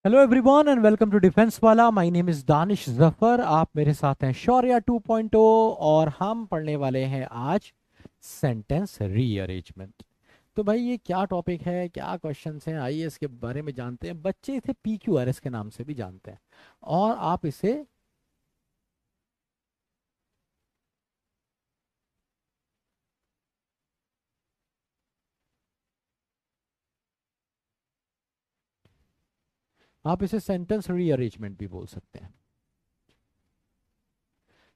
Hello everyone and welcome to defence वाला। My name is Danish Zafar. आप मेरे साथ हैं शौर्या 2.0 और हम पढ़ने वाले हैं आज सेंटेंस रीअरेंजमेंट। तो भाई ये क्या टॉपिक है, क्या क्वेश्चंस हैं, आइए इसके बारे में जानते हैं। बच्चे इसे PQRS के नाम से भी जानते हैं और आप इसे सेंटेंस रीअरेंजमेंट भी बोल सकते हैं।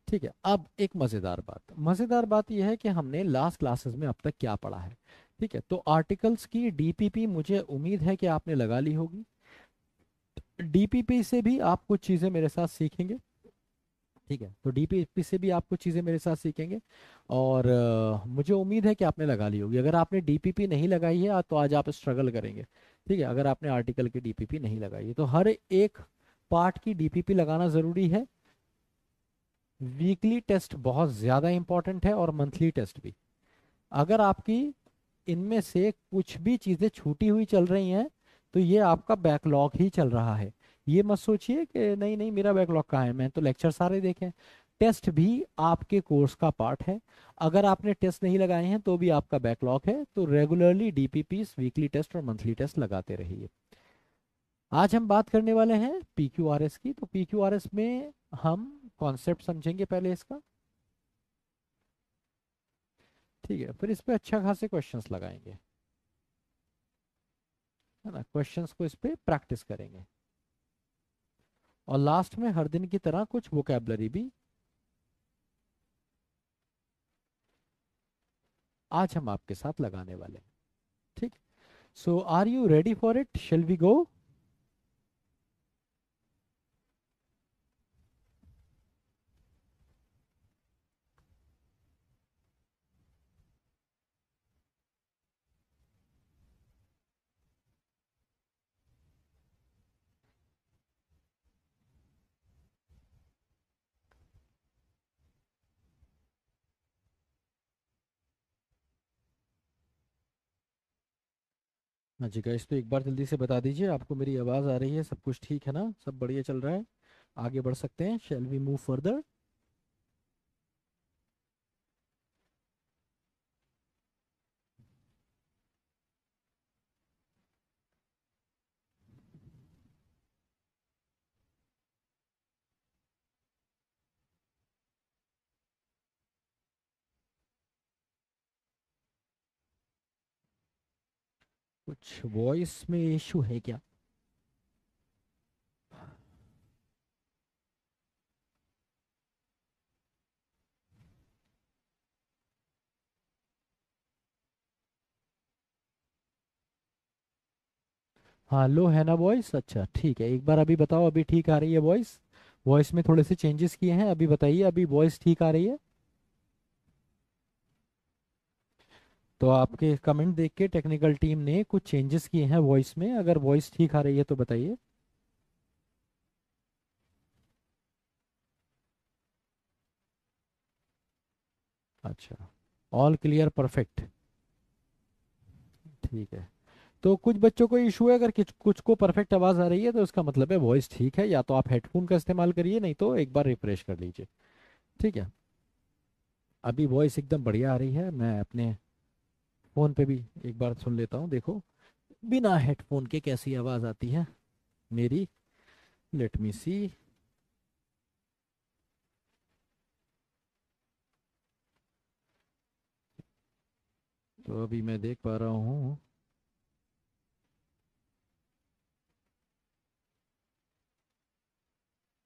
ठीक है, अब एक मज़ेदार बात यह है कि हमने लास्ट क्लासेस में अब तक क्या पढ़ा है। ठीक है, तो आर्टिकल्स की डीपीपी मुझे उम्मीद है कि आपने लगा ली होगी। डीपीपी से भी आप कुछ चीज़ें मेरे साथ सीखेंगे। ठीक है, तो डीपीपी से भी आप कुछ चीज़ें मेरे साथ सीखेंगे और मुझे उम्मीद है कि आपने लगा ली होगी। अगर आपने डीपीपी नहीं लगाई है तो आज आप स्ट्रगल करेंगे। ठीक है, अगर आपने आर्टिकल की डीपीपी नहीं लगाई है तो हर एक पार्ट की डीपीपी लगाना ज़रूरी है। वीकली टेस्ट बहुत ज़्यादा इंपॉर्टेंट है और मंथली टेस्ट भी। अगर आपकी इनमें से कुछ भी चीज़ें छूटी हुई चल रही हैं तो ये आपका बैकलॉग ही चल रहा है। ये मत सोचिए कि नहीं नहीं मेरा बैकलॉग कहाँ है, मैं तो लेक्चर सारे देखे। टेस्ट भी आपके कोर्स का पार्ट है। अगर आपने टेस्ट नहीं लगाए हैं तो भी आपका बैकलॉग है, तो रेगुलरली डीपीपीस, वीकली टेस्ट और मंथली टेस्ट लगाते रहिए। आज हम बात करने वाले हैं PQRS की। तो PQRS में हम कॉन्सेप्ट समझेंगे पहले इसका। ठीक है, फिर इस पे अच्छा खासे क्वेश्चंस लगाएंगे, है ना। क्वेश्चंस को इस पे प्रैक्टिस करेंगे और लास्ट में हर दिन की तरह कुछ वोकेबलरी भी आज हम आपके साथ लगाने वाले हैं। ठीक। So are you ready for it, shall we go. हाँ जी गाइस, तो एक बार जल्दी से बता दीजिए आपको मेरी आवाज़ आ रही है, सब कुछ ठीक है ना, सब बढ़िया चल रहा है। आगे बढ़ सकते हैं, शेल वी मूव फर्दर। कुछ वॉइस में इशू है क्या? हाँ, लो है ना वॉइस? अच्छा ठीक है, एक बार अभी बताओ, अभी ठीक आ रही है वॉइस? वॉइस में थोड़े से चेंजेस किए हैं, अभी बताइए, अभी वॉइस ठीक आ रही है? तो आपके कमेंट देख के टेक्निकल टीम ने कुछ चेंजेस किए हैं वॉइस में, अगर वॉइस ठीक आ रही है तो बताइए। अच्छा, ऑल क्लियर, परफेक्ट। ठीक है, तो कुछ बच्चों को इशू है, अगर कुछ कुछ को परफेक्ट आवाज़ आ रही है तो इसका मतलब है वॉइस ठीक है। या तो आप हेडफोन का इस्तेमाल करिए, नहीं तो एक बार रिफ्रेश कर लीजिए। ठीक है, अभी वॉइस एकदम बढ़िया आ रही है। मैं अपने फ़ोन पे भी एक बार सुन लेता हूँ, देखो बिना हेडफोन के कैसी आवाज़ आती है मेरी। लेट मी सी। तो अभी मैं देख पा रहा हूँ।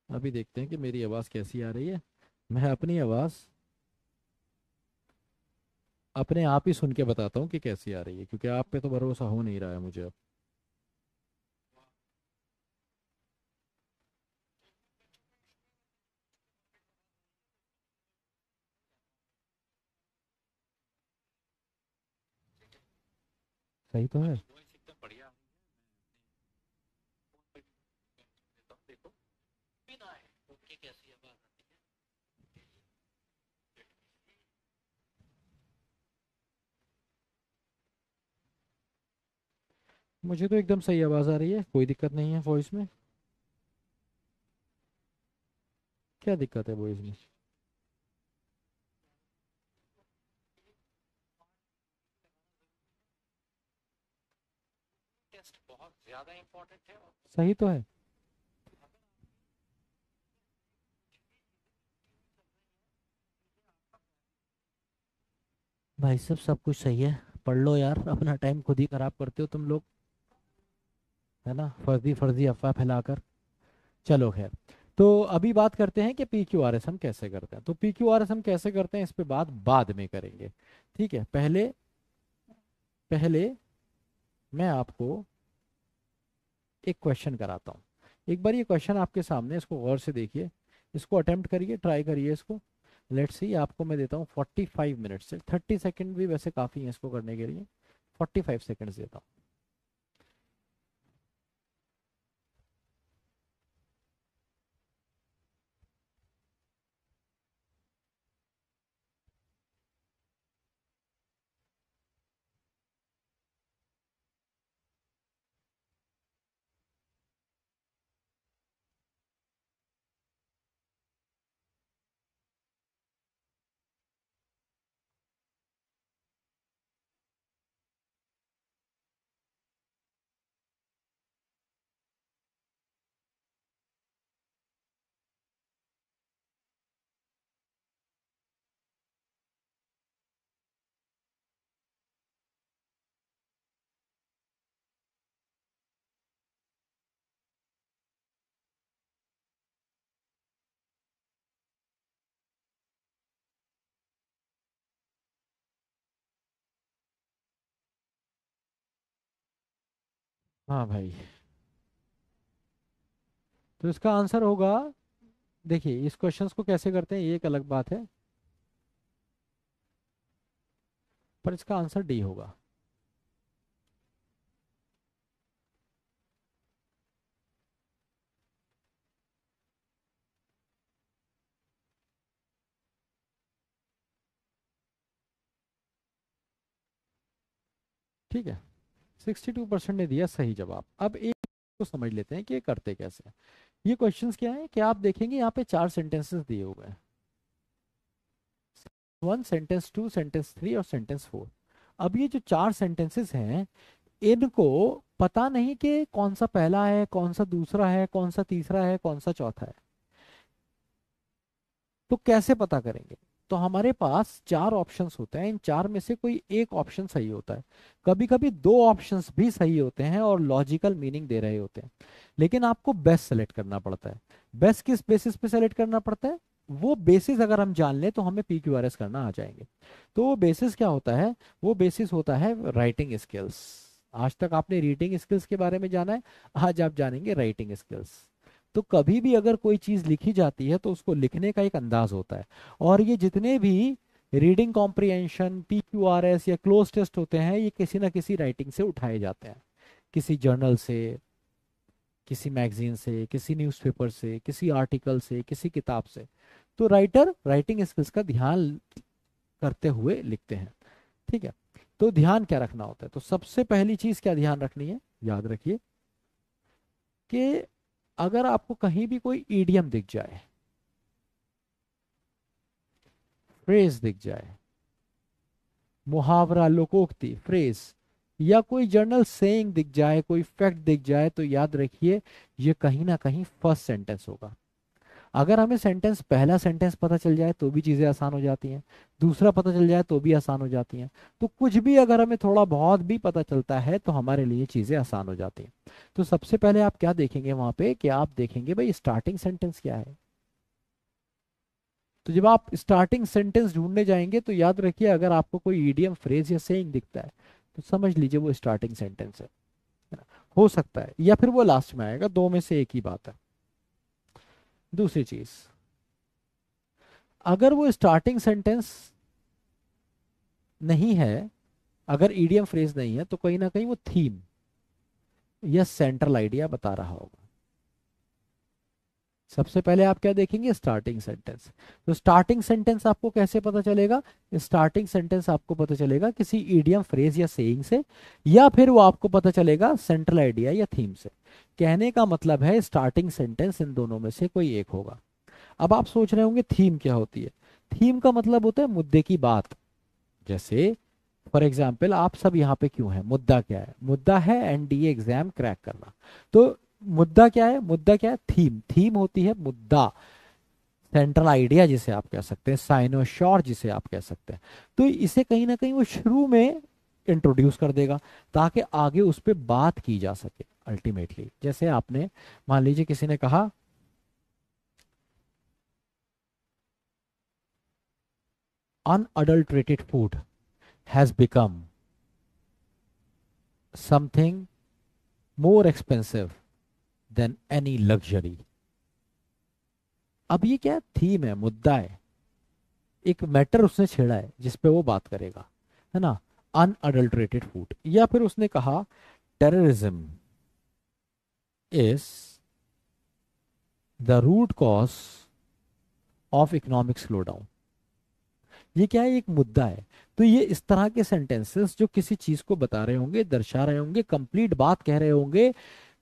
अभी देखते हैं कि मेरी आवाज़ कैसी आ रही है। मैं अपनी आवाज़ अपने आप ही सुन के बताता हूँ कि कैसी आ रही है, क्योंकि आप पे तो भरोसा हो नहीं रहा है मुझे अब। सही तो है। मुझे तो एकदम सही आवाज़ आ रही है, कोई दिक्कत नहीं है वॉइस में। क्या दिक्कत है वॉइस में? टेस्ट बहुत ज्यादा इंपॉर्टेंट है। सही तो है। भाई सब कुछ सही है। पढ़ लो यार, अपना टाइम खुद ही खराब करते हो तुम लोग, है ना, फर्जी फर्जी अफवाह फैलाकर। चलो खैर। तो अभी बात करते हैं कि पी क्यू आर एस हम कैसे करते हैं। तो पी क्यू आर एस हम कैसे करते हैं इस पे बात बाद में करेंगे। ठीक है, पहले पहले मैं आपको एक क्वेश्चन कराता हूँ। एक बार ये क्वेश्चन आपके सामने, इसको गौर से देखिए, इसको अटेम्प्ट करिए, ट्राई करिए इसको। लेट्स सी, आपको मैं देता हूँ 45 मिनट से 30 सेकेंड भी वैसे काफ़ी है इसको करने के लिए। 45 सेकेंड्स देता हूँ। हाँ भाई, तो इसका आंसर होगा, देखिए इस क्वेश्चंस को कैसे करते हैं ये एक अलग बात है, पर इसका आंसर डी होगा। ठीक है, 62% ने दिया सही जवाब। अब एक को समझ लेते हैं कि ये करते कैसे हैं। ये क्वेश्चंस क्या है कि आप देखेंगे यहाँ पे 4 सेंटेंसेस दिए हुए हैं, 1, सेंटेंस 2, सेंटेंस 3 और सेंटेंस 4। अब ये जो 4 सेंटेंसेस हैं, इनको पता नहीं कि कौन सा पहला है, कौन सा दूसरा है, कौन सा तीसरा है, कौन सा चौथा है। तो कैसे पता करेंगे? तो हमारे पास 4 ऑप्शंस होते हैं, इन 4 में से कोई एक ऑप्शन सही होता है। कभी कभी 2 ऑप्शंस भी सही होते हैं और लॉजिकल मीनिंग दे रहे होते हैं, लेकिन आपको बेस्ट सेलेक्ट करना पड़ता है। बेस्ट किस बेसिस पे सेलेक्ट करना पड़ता है? वो बेसिस अगर हम जान लें तो हमें पी क्यू आर एस करना आ जाएंगे। तो वो बेसिस क्या होता है? वो बेसिस होता है राइटिंग स्किल्स। आज तक आपने रीडिंग स्किल्स के बारे में जाना है, आज आप जानेंगे राइटिंग स्किल्स। तो कभी भी अगर कोई चीज लिखी जाती है तो उसको लिखने का एक अंदाज होता है। और ये जितने भी reading comprehension, P Q R S या क्लोज टेस्ट होते हैं, ये किसी ना किसी राइटिंग से उठाए जाते हैं, किसी जर्नल से, किसी मैगजीन से, किसी न्यूज़पेपर से, किसी आर्टिकल से, किसी किताब से। तो राइटर राइटिंग स्किल्स का ध्यान करते हुए लिखते हैं। ठीक है, तो ध्यान क्या रखना होता है? तो सबसे पहली चीज क्या ध्यान रखनी है, याद रखिए कि अगर आपको कहीं भी कोई ईडियम दिख जाए, फ्रेज दिख जाए, मुहावरा, लोकोक्ति, फ्रेज, या कोई जर्नल सेइंग दिख जाए, कोई फैक्ट दिख जाए, तो याद रखिए ये कहीं ना कहीं फर्स्ट सेंटेंस होगा। अगर हमें सेंटेंस, पहला सेंटेंस पता चल जाए तो भी चीज़ें आसान हो जाती हैं, दूसरा पता चल जाए तो भी आसान हो जाती हैं। तो कुछ भी अगर हमें थोड़ा बहुत भी पता चलता है तो हमारे लिए चीज़ें आसान हो जाती हैं। तो सबसे पहले आप क्या देखेंगे वहां पे, कि आप देखेंगे भाई स्टार्टिंग सेंटेंस क्या है। तो जब आप स्टार्टिंग सेंटेंस ढूंढने जाएंगे तो याद रखिए, अगर आपको कोई ईडियम, फ्रेज या सेइंग दिखता है तो समझ लीजिए वो स्टार्टिंग सेंटेंस है ना? हो सकता है या फिर वो लास्ट में आएगा, दो में से एक ही बात है। दूसरी चीज, अगर वो स्टार्टिंग सेंटेंस नहीं है, अगर ईडियम फ्रेज नहीं है, तो कहीं ना कहीं वो थीम या सेंट्रल आइडिया बता रहा होगा। सबसे पहले आप क्या देखेंगे, स्टार्टिंग सेंटेंस। तो स्टार्टिंग सेंटेंस आपको कैसे पता चलेगा, स्टार्टिंग सेंटेंस आपको पता चलेगा किसी इडियम फ्रेज या सेइंग से, या फिर वो आपको पता चलेगा सेंट्रल आइडिया या थीम से। कहने का मतलब है स्टार्टिंग सेंटेंस इन दोनों में से कोई एक होगा। अब आप सोच रहे होंगे थीम क्या होती है। थीम का मतलब होता है मुद्दे की बात। जैसे फॉर एग्जाम्पल आप सब यहाँ पे क्यों हैं, मुद्दा क्या है, मुद्दा है एनडीए एग्जाम क्रैक करना। तो मुद्दा क्या है, मुद्दा क्या है, थीम। थीम होती है मुद्दा, सेंट्रल आइडिया जिसे आप कह सकते हैं, साइनोशॉर जिसे आप कह सकते हैं। तो इसे कहीं ना कहीं वो शुरू में इंट्रोड्यूस कर देगा ताकि आगे उस पर बात की जा सके अल्टीमेटली। जैसे आपने मान लीजिए किसी ने कहा unadulterated food has become something more expensive than any luxury. अब ये क्या थीम है, मुद्दा है, एक मैटर उसने छेड़ा है जिस पे वो बात करेगा, है ना। अनअडल्ट्रेटेड फूड, या फिर उसने कहा terrorism is the root cause of economic slowdown. ये क्या है, एक मुद्दा है। तो ये इस तरह के सेंटेंसेस जो किसी चीज को बता रहे होंगे, दर्शा रहे होंगे, कंप्लीट बात कह रहे होंगे,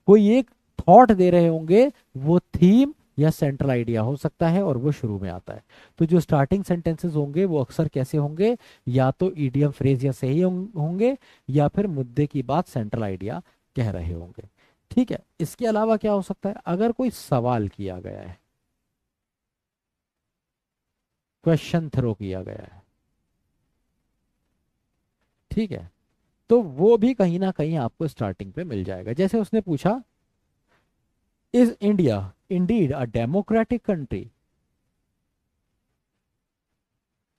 कोई एक थॉट दे रहे होंगे, वो थीम या सेंट्रल आइडिया हो सकता है और वो शुरू में आता है। तो जो स्टार्टिंग सेंटेंसेस होंगे वो अक्सर कैसे होंगे, या तो ईडियम फ्रेज या सही होंगे, या फिर मुद्दे की बात सेंट्रल आइडिया कह रहे होंगे। ठीक है, इसके अलावा क्या हो सकता है, अगर कोई सवाल किया गया है, क्वेश्चन थ्रो किया गया है, ठीक है, तो वो भी कहीं ना कहीं आपको स्टार्टिंग पे मिल जाएगा। जैसे उसने पूछा is India indeed a democratic country,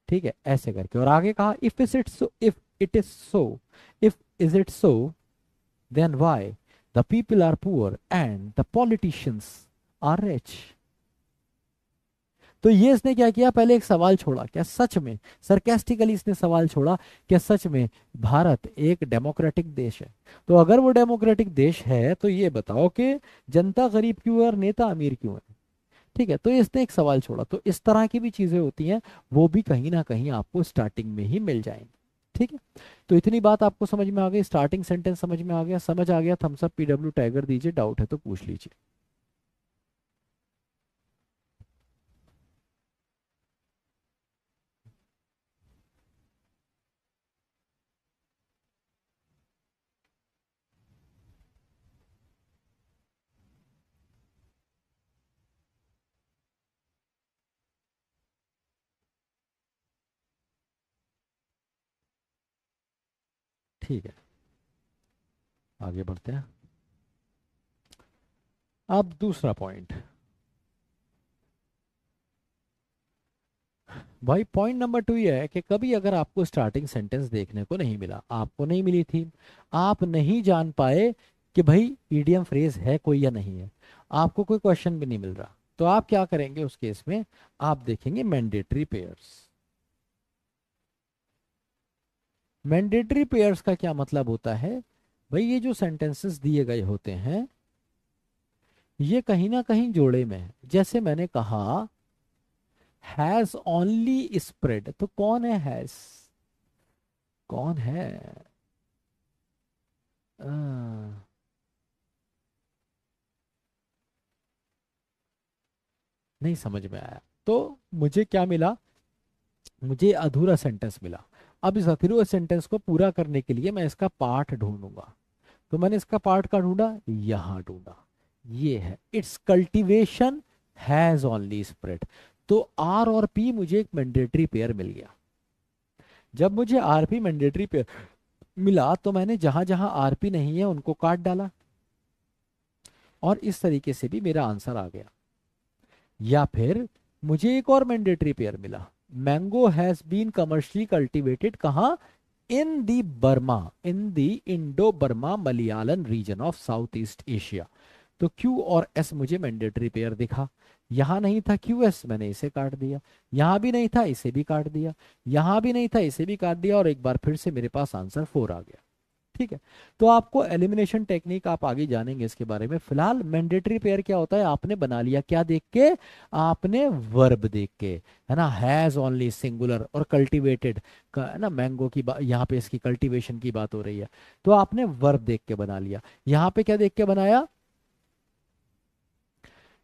ठीक है, ऐसे करके। और आगे कहा if is it so, if it is so, if is it so then why the people are poor and the politicians are rich. तो ये इसने क्या किया, पहले एक सवाल छोड़ा, क्या सच में, सरकेस्टिकली इसने सवाल छोड़ा, क्या सच में भारत एक डेमोक्रेटिक देश है। तो अगर वो डेमोक्रेटिक देश है तो ये बताओ कि जनता गरीब क्यों है और नेता अमीर क्यों है। ठीक है, तो इसने एक सवाल छोड़ा। तो इस तरह की भी चीजें होती हैं, वो भी कहीं ना कहीं आपको स्टार्टिंग में ही मिल जाएंगी। ठीक है, तो इतनी बात आपको समझ में आ गई, स्टार्टिंग सेंटेंस समझ में आ गया, समझ आ गया, थम्स अप पीडब्ल्यू टाइगर दीजिए, डाउट है तो पूछ लीजिए। ठीक है, आगे बढ़ते हैं। अब दूसरा पॉइंट, भाई पॉइंट नंबर 2 ये है कि कभी अगर आपको स्टार्टिंग सेंटेंस देखने को नहीं मिला, आपको नहीं मिली थी, आप नहीं जान पाए कि भाई ईडियम फ्रेज है कोई या नहीं है, आपको कोई क्वेश्चन भी नहीं मिल रहा, तो आप क्या करेंगे उस केस में, आप देखेंगे मैंडेटरी पेयर्स। मैंडेटरी पेयर्स का क्या मतलब होता है, भाई ये जो सेंटेंसेस दिए गए होते हैं ये कहीं ना कहीं जोड़े में है। जैसे मैंने कहा हैज ओनली स्प्रेड, तो कौन है हैज, कौन है, आ, नहीं समझ में आया। तो मुझे क्या मिला, मुझे अधूरा सेंटेंस मिला। अब इस अधूरे सेंटेंस को पूरा करने के लिए मैं इसका पार्ट ढूंढूंगा। तो मैंने इसका पार्ट का ढूंढा, यहां ढूंढा, ये है it's cultivation has only spread. तो आर और पी मुझे एक मैंडेटरी पेयर मिल गया। जब मुझे आरपी मैंडेटरी पेयर मिला तो मैंने जहां जहां आरपी नहीं है उनको काट डाला, और इस तरीके से भी मेरा आंसर आ गया। या फिर मुझे एक और मैंडेटरी पेयर मिला, mango has been commercially cultivated कहाँ, in the Burma, in the Indo Burma Malayan region of South East Asia. तो क्यू और एस मुझे मैंडेटरी पेयर दिखा। यहां नहीं था क्यू एस, मैंने इसे काट दिया, यहां भी नहीं था इसे भी काट दिया, यहां भी नहीं था इसे भी काट दिया, और एक बार फिर से मेरे पास आंसर 4 आ गया। ठीक है। तो आपको एलिमिनेशन टेक्निक आप आगे जानेंगे इसके बारे में। फिलहाल मैंडेटरी पेयर क्या होता है, आपने बना लिया क्या देख के, आपने वर्ब देख के, है ना, हैज ओनली सिंगुलर और कल्टीवेटेड का, है ना, मैंगो की बात यहाँ पे, इसकी कल्टीवेशन की बात हो रही है, तो आपने वर्ब देख के बना लिया। यहाँ पे क्या देख के बनाया,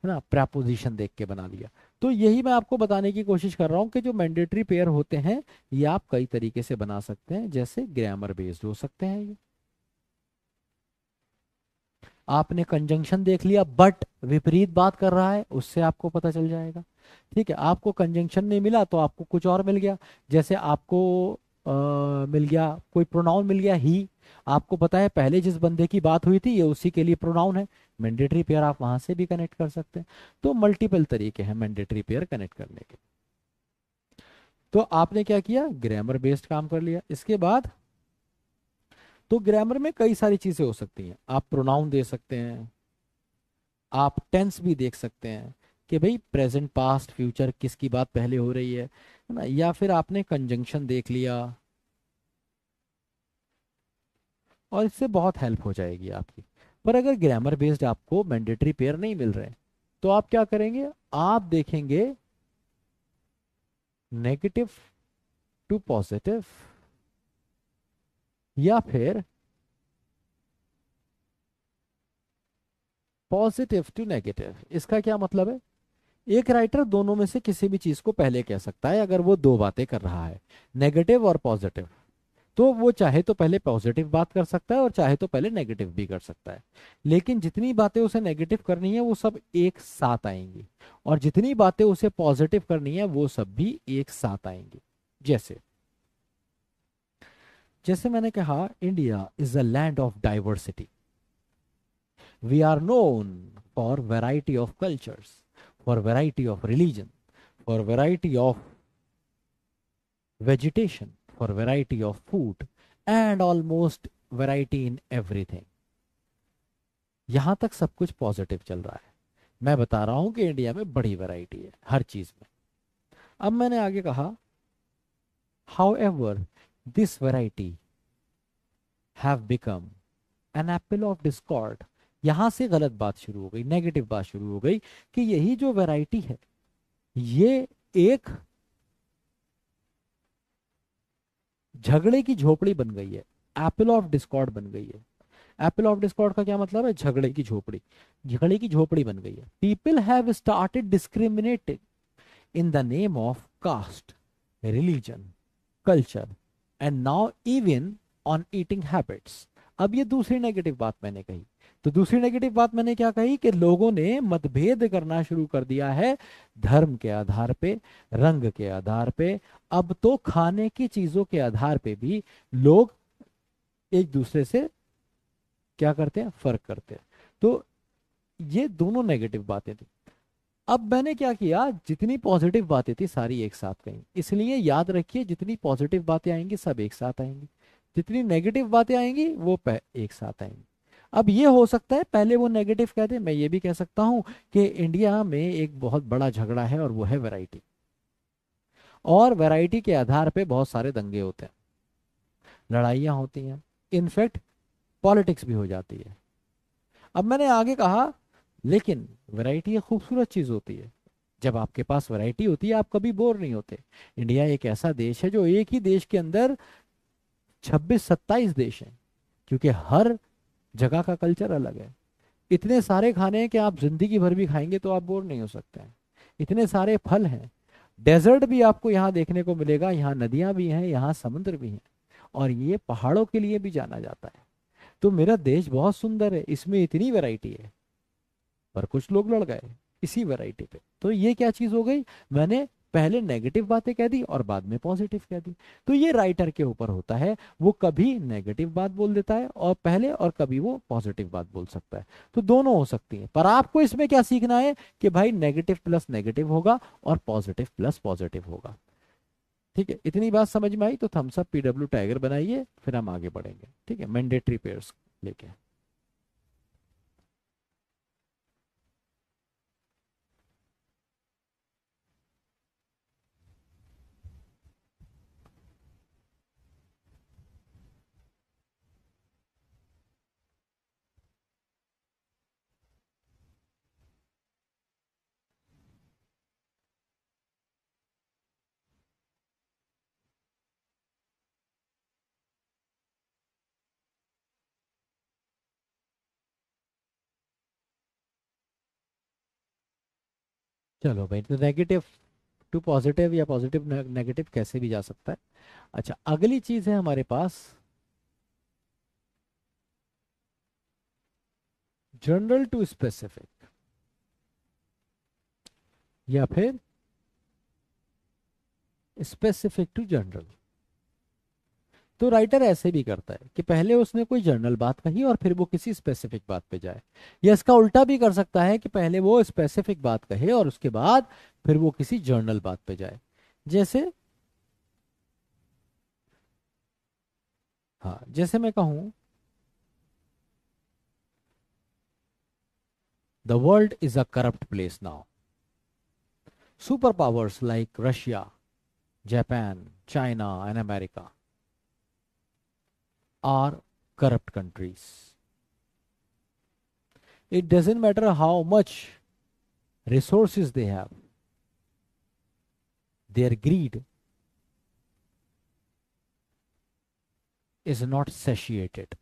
है ना, प्रपोजिशन देख के बना लिया। तो यही मैं आपको बताने की कोशिश कर रहा हूँ कि जो मैंडेटरी पेयर होते हैं ये आप कई तरीके से बना सकते हैं, जैसे ग्रामर बेस्ड हो सकते हैं ये। आपने कंजंक्शन देख लिया, बट विपरीत बात कर रहा है, उससे आपको पता चल जाएगा। ठीक है, आपको कंजंक्शन नहीं मिला तो आपको कुछ और मिल गया, जैसे आपको मिल गया कोई प्रोनाउन मिल गया ही, आपको पता है पहले जिस बंदे की बात हुई थी ये उसी के लिए प्रोनाउन है, मैंडेटरी पेयर आप वहां से भी कनेक्ट कर सकते हैं। तो मल्टीपल तरीके हैं मैंडेटरी पेयर कनेक्ट करने के। तो आपने क्या किया, ग्रामर बेस्ड काम कर लिया। इसके बाद तो ग्रामर में कई सारी चीजें हो सकती हैं, आप प्रोनाउन दे सकते हैं, आप टेंस भी देख सकते हैं कि भाई प्रेजेंट पास्ट फ्यूचर किसकी बात पहले हो रही है ना, या फिर आपने कंजंक्शन देख लिया, और इससे बहुत हेल्प हो जाएगी आपकी। पर अगर ग्रामर बेस्ड आपको मैंडेटरी पेयर नहीं मिल रहे तो आप क्या करेंगे, आप देखेंगे नेगेटिव टू पॉजिटिव, या फिर पॉजिटिव टू नेगेटिव। इसका क्या मतलब है, एक राइटर दोनों में से किसी भी चीज को पहले कह सकता है अगर वो दो बातें कर रहा है, नेगेटिव और पॉजिटिव। तो वो चाहे तो पहले पॉजिटिव बात कर सकता है और चाहे तो पहले नेगेटिव भी कर सकता है, लेकिन जितनी बातें उसे नेगेटिव करनी है वो सब एक साथ आएंगी, और जितनी बातें उसे पॉजिटिव करनी है वो सब भी एक साथ आएंगी। जैसे जैसे मैंने कहा, India is a land of diversity, we are known for variety of cultures, for variety of religion, for variety of vegetation, for variety of food, and almost variety in everything। यहां तक सब कुछ पॉजिटिव चल रहा है, मैं बता रहा हूं कि इंडिया में बड़ी वैरायटी है हर चीज में। अब मैंने आगे कहा, how ever this variety have become an apple of Discord. यहां से गलत बात शुरू हो गई, नेगेटिव बात शुरू हो गई कि यही जो वैरायटी है ये एक झगड़े की झोपड़ी बन गई है, एप्पल ऑफ डिस्कॉर्ड बन गई है। एप्पल ऑफ डिस्कॉर्ड का क्या मतलब है, झगड़े की झोपड़ी, झगड़े की झोपड़ी बन गई है। People have started discriminating in the name of caste, religion, culture, and now even on eating habits. अब ये दूसरी नेगेटिव बात मैंने कही। तो दूसरी नेगेटिव बात मैंने क्या कही कि लोगों ने मतभेद करना शुरू कर दिया है धर्म के आधार पे, रंग के आधार पे, अब तो खाने की चीजों के आधार पे भी लोग एक दूसरे से क्या करते हैं, फर्क करते हैं। तो ये दोनों नेगेटिव बातें थी। अब मैंने क्या किया, जितनी पॉजिटिव बातें थी सारी एक साथ कही, इसलिए याद रखिए जितनी पॉजिटिव बातें आएंगी सब एक साथ आएंगी, जितनी नेगेटिव बातें आएंगी वो एक साथ आएंगी। अब ये हो सकता है पहले वो नेगेटिव कह दे, मैं ये भी कह सकता हूं कि इंडिया में एक बहुत बड़ा झगड़ा है और वो है वैरायटी, और वैरायटी के आधार पे बहुत सारे दंगे होते हैं, लड़ाइयाँ होती हैं, इनफैक्ट पॉलिटिक्स भी हो जाती है। अब मैंने आगे कहा, लेकिन वैरायटी एक खूबसूरत चीज होती है, जब आपके पास वैरायटी होती है आप कभी बोर नहीं होते। इंडिया एक ऐसा देश है जो एक ही देश के अंदर 26-27 देश हैं, क्योंकि हर जगह का कल्चर अलग है। इतने सारे खाने हैं कि आप जिंदगी भर भी खाएंगे तो आप बोर नहीं हो सकते हैं। इतने सारे फल हैं, डेजर्ट भी आपको यहाँ देखने को मिलेगा, यहाँ नदियां भी हैं, यहाँ समुद्र भी हैं, और ये पहाड़ों के लिए भी जाना जाता है। तो मेरा देश बहुत सुंदर है, इसमें इतनी वैरायटी है, पर कुछ लोग लड़ गए इसी वैरायटी पे। तो ये क्या चीज हो गई, मैंने पहले नेगेटिव बातें कह दी और बाद में पॉजिटिव कह दी। तो ये राइटर के ऊपर होता है, वो कभी नेगेटिव बात बोल देता है और पहले, और कभी वो पॉजिटिव बात बोल सकता है। तो दोनों हो सकती है, पर आपको इसमें क्या सीखना है कि भाई नेगेटिव प्लस नेगेटिव होगा और पॉजिटिव प्लस पॉजिटिव होगा। ठीक है, इतनी बात समझ में आई तो थम्स अप पीडब्ल्यू टाइगर बनाइए, फिर हम आगे बढ़ेंगे। ठीक है, मैंडेटरी पेयर्स लेके। चलो भाई, तो नेगेटिव टू पॉजिटिव या पॉजिटिव नेगेटिव कैसे भी जा सकता है। अच्छा, अगली चीज है हमारे पास जनरल टू स्पेसिफिक, या फिर स्पेसिफिक टू जनरल। तो राइटर ऐसे भी करता है कि पहले उसने कोई जनरल बात कही और फिर वो किसी स्पेसिफिक बात पे जाए, या इसका उल्टा भी कर सकता है कि पहले वो स्पेसिफिक बात कहे और उसके बाद फिर वो किसी जनरल बात पे जाए। जैसे, हाँ, जैसे मैं कहूं, the world is a corrupt place now. Super powers like Russia, Japan, China and America are corrupt countries. It doesn't matter how much resources they have, their greed is not satiated.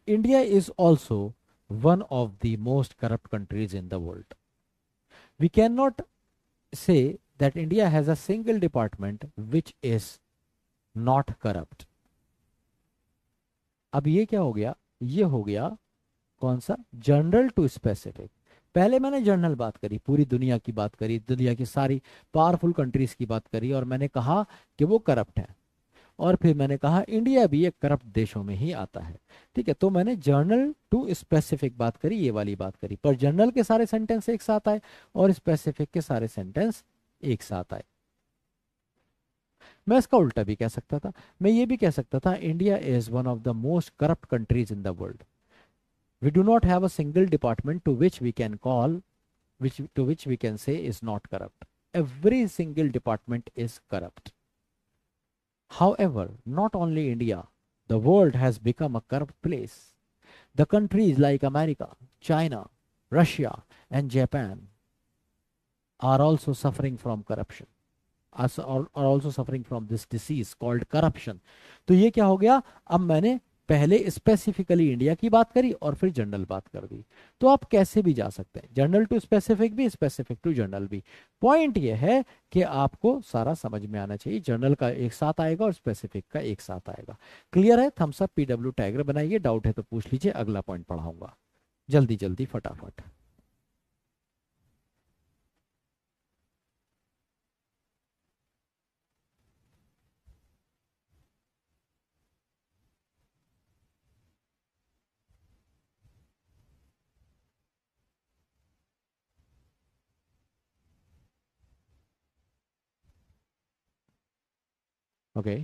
India is also one of the most corrupt countries in the world. We cannot say that India has a single department which is not corrupt. अब ये क्या हो गया, ये हो गया कौन सा, जनरल टू स्पेसिफिक। पहले मैंने जनरल बात करी, पूरी दुनिया की बात करी, दुनिया की सारी पावरफुल कंट्रीज की बात करी और मैंने कहा कि वो करप्ट है, और फिर मैंने कहा इंडिया भी एक करप्ट देशों में ही आता है। ठीक है, तो मैंने जनरल टू स्पेसिफिक बात करी, ये वाली बात करी, पर जनरल के सारे सेंटेंस एक साथ आए और स्पेसिफिक के सारे सेंटेंस एक साथ आए। मैं इसका उल्टा भी कह सकता था, मैं ये भी कह सकता था India is one of the most corrupt countries in the world. We do not have a single department to which we can call, which we can say is not corrupt. Every single department is corrupt. However, not only India, the world has become a corrupt place. The countries like America, China, Russia, and Japan are also suffering from corruption. Are also suffering from this disease called corruption. तो ये क्या हो गया, अब मैंने पहले specifically India की बात करी और फिर जनरल बात कर दी। तो आप कैसे भी जा सकते हैं, जनरल टू स्पेसिफिक भी, स्पेसिफिक टू जनरल भी। पॉइंट ये है कि आपको सारा समझ में आना चाहिए, जनरल का एक साथ आएगा और स्पेसिफिक का एक साथ आएगा। क्लियर है, थम्स अप पीडब्ल्यू टैगर बनाइए, डाउट है तो पूछ लीजिए, अगला पॉइंट पढ़ाऊंगा जल्दी जल्दी फटाफट। ओके,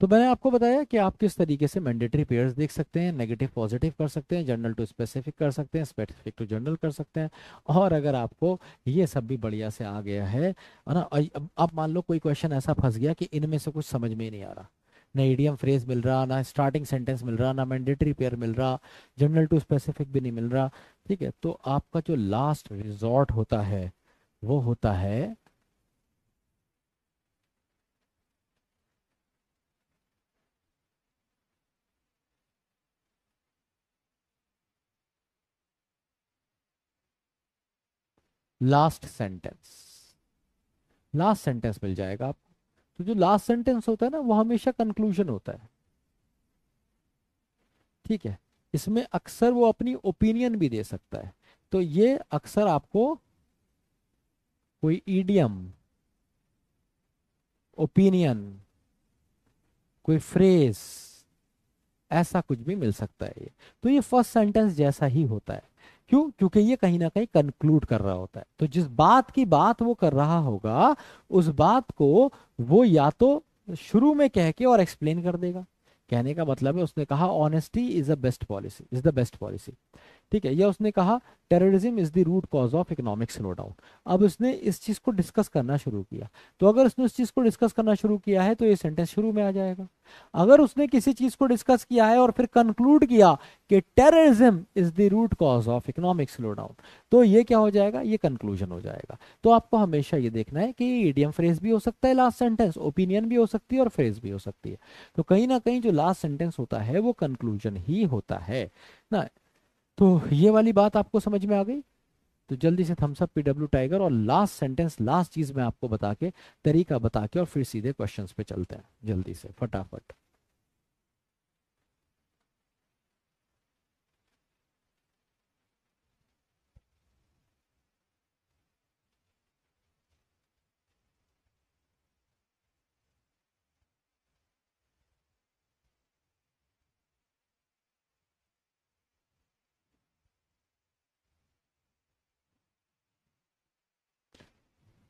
तो मैंने आपको बताया कि आप किस तरीके से मैंडेटरी पेयर्स देख सकते हैं, नेगेटिव पॉजिटिव कर सकते हैं, जनरल टू स्पेसिफिक कर सकते हैं, स्पेसिफिक टू जनरल कर सकते हैं। और अगर आपको ये सब भी बढ़िया से आ गया है ना, अब आप मान लो कोई क्वेश्चन ऐसा फंस गया कि इनमें से कुछ समझ में ही नहीं आ रहा, ना इडियम फ्रेज मिल रहा, ना स्टार्टिंग सेंटेंस मिल रहा, ना मैंडेटरी पेयर मिल रहा, जनरल टू स्पेसिफिक भी नहीं मिल रहा, ठीक है, तो आपका जो लास्ट रिजॉर्ट होता है वो होता है लास्ट सेंटेंस। लास्ट सेंटेंस मिल जाएगा आपको। तो जो लास्ट सेंटेंस होता है ना, वो हमेशा कंक्लूजन होता है। ठीक है, इसमें अक्सर वो अपनी ओपिनियन भी दे सकता है। तो ये अक्सर आपको कोई ईडियम, ओपिनियन, कोई फ्रेज, ऐसा कुछ भी मिल सकता है ये। तो ये फर्स्ट सेंटेंस जैसा ही होता है। क्यों? क्योंकि ये कहीं ना कहीं कंक्लूड कर रहा होता है। तो जिस बात की बात वो कर रहा होगा, उस बात को वो या तो शुरू में कह के और एक्सप्लेन कर देगा। कहने का मतलब है, उसने कहा honesty is the best policy, is the best policy. ठीक है, या उसने कहा terrorism is the root cause of economic slow down. अब उसने इस चीज को डिस्कस करना शुरू किया, तो अगर उसने उस चीज को डिस्कस करना शुरू किया है तो ये सेंटेंस शुरू में आ जाएगा। अगर उसने किसी चीज को डिस्कस किया है और फिर कंक्लूड किया कि terrorism is the root cause of economic slow down, तो ये क्या हो जाएगा, ये कंक्लूजन हो जाएगा। तो आपको हमेशा ये देखना है कि इडियम फ्रेज भी हो सकता है लास्ट सेंटेंस, ओपिनियन भी हो सकती है और फ्रेज भी हो सकती है। तो कहीं ना कहीं जो लास्ट सेंटेंस होता है वो कंक्लूजन ही होता है ना। तो ये वाली बात आपको समझ में आ गई। तो जल्दी से थम्स अप पीडब्ल्यू टाइगर, और लास्ट सेंटेंस लास्ट चीज मैं आपको बता के, तरीका बता के, और फिर सीधे क्वेश्चंस पे चलते हैं जल्दी से फटाफट।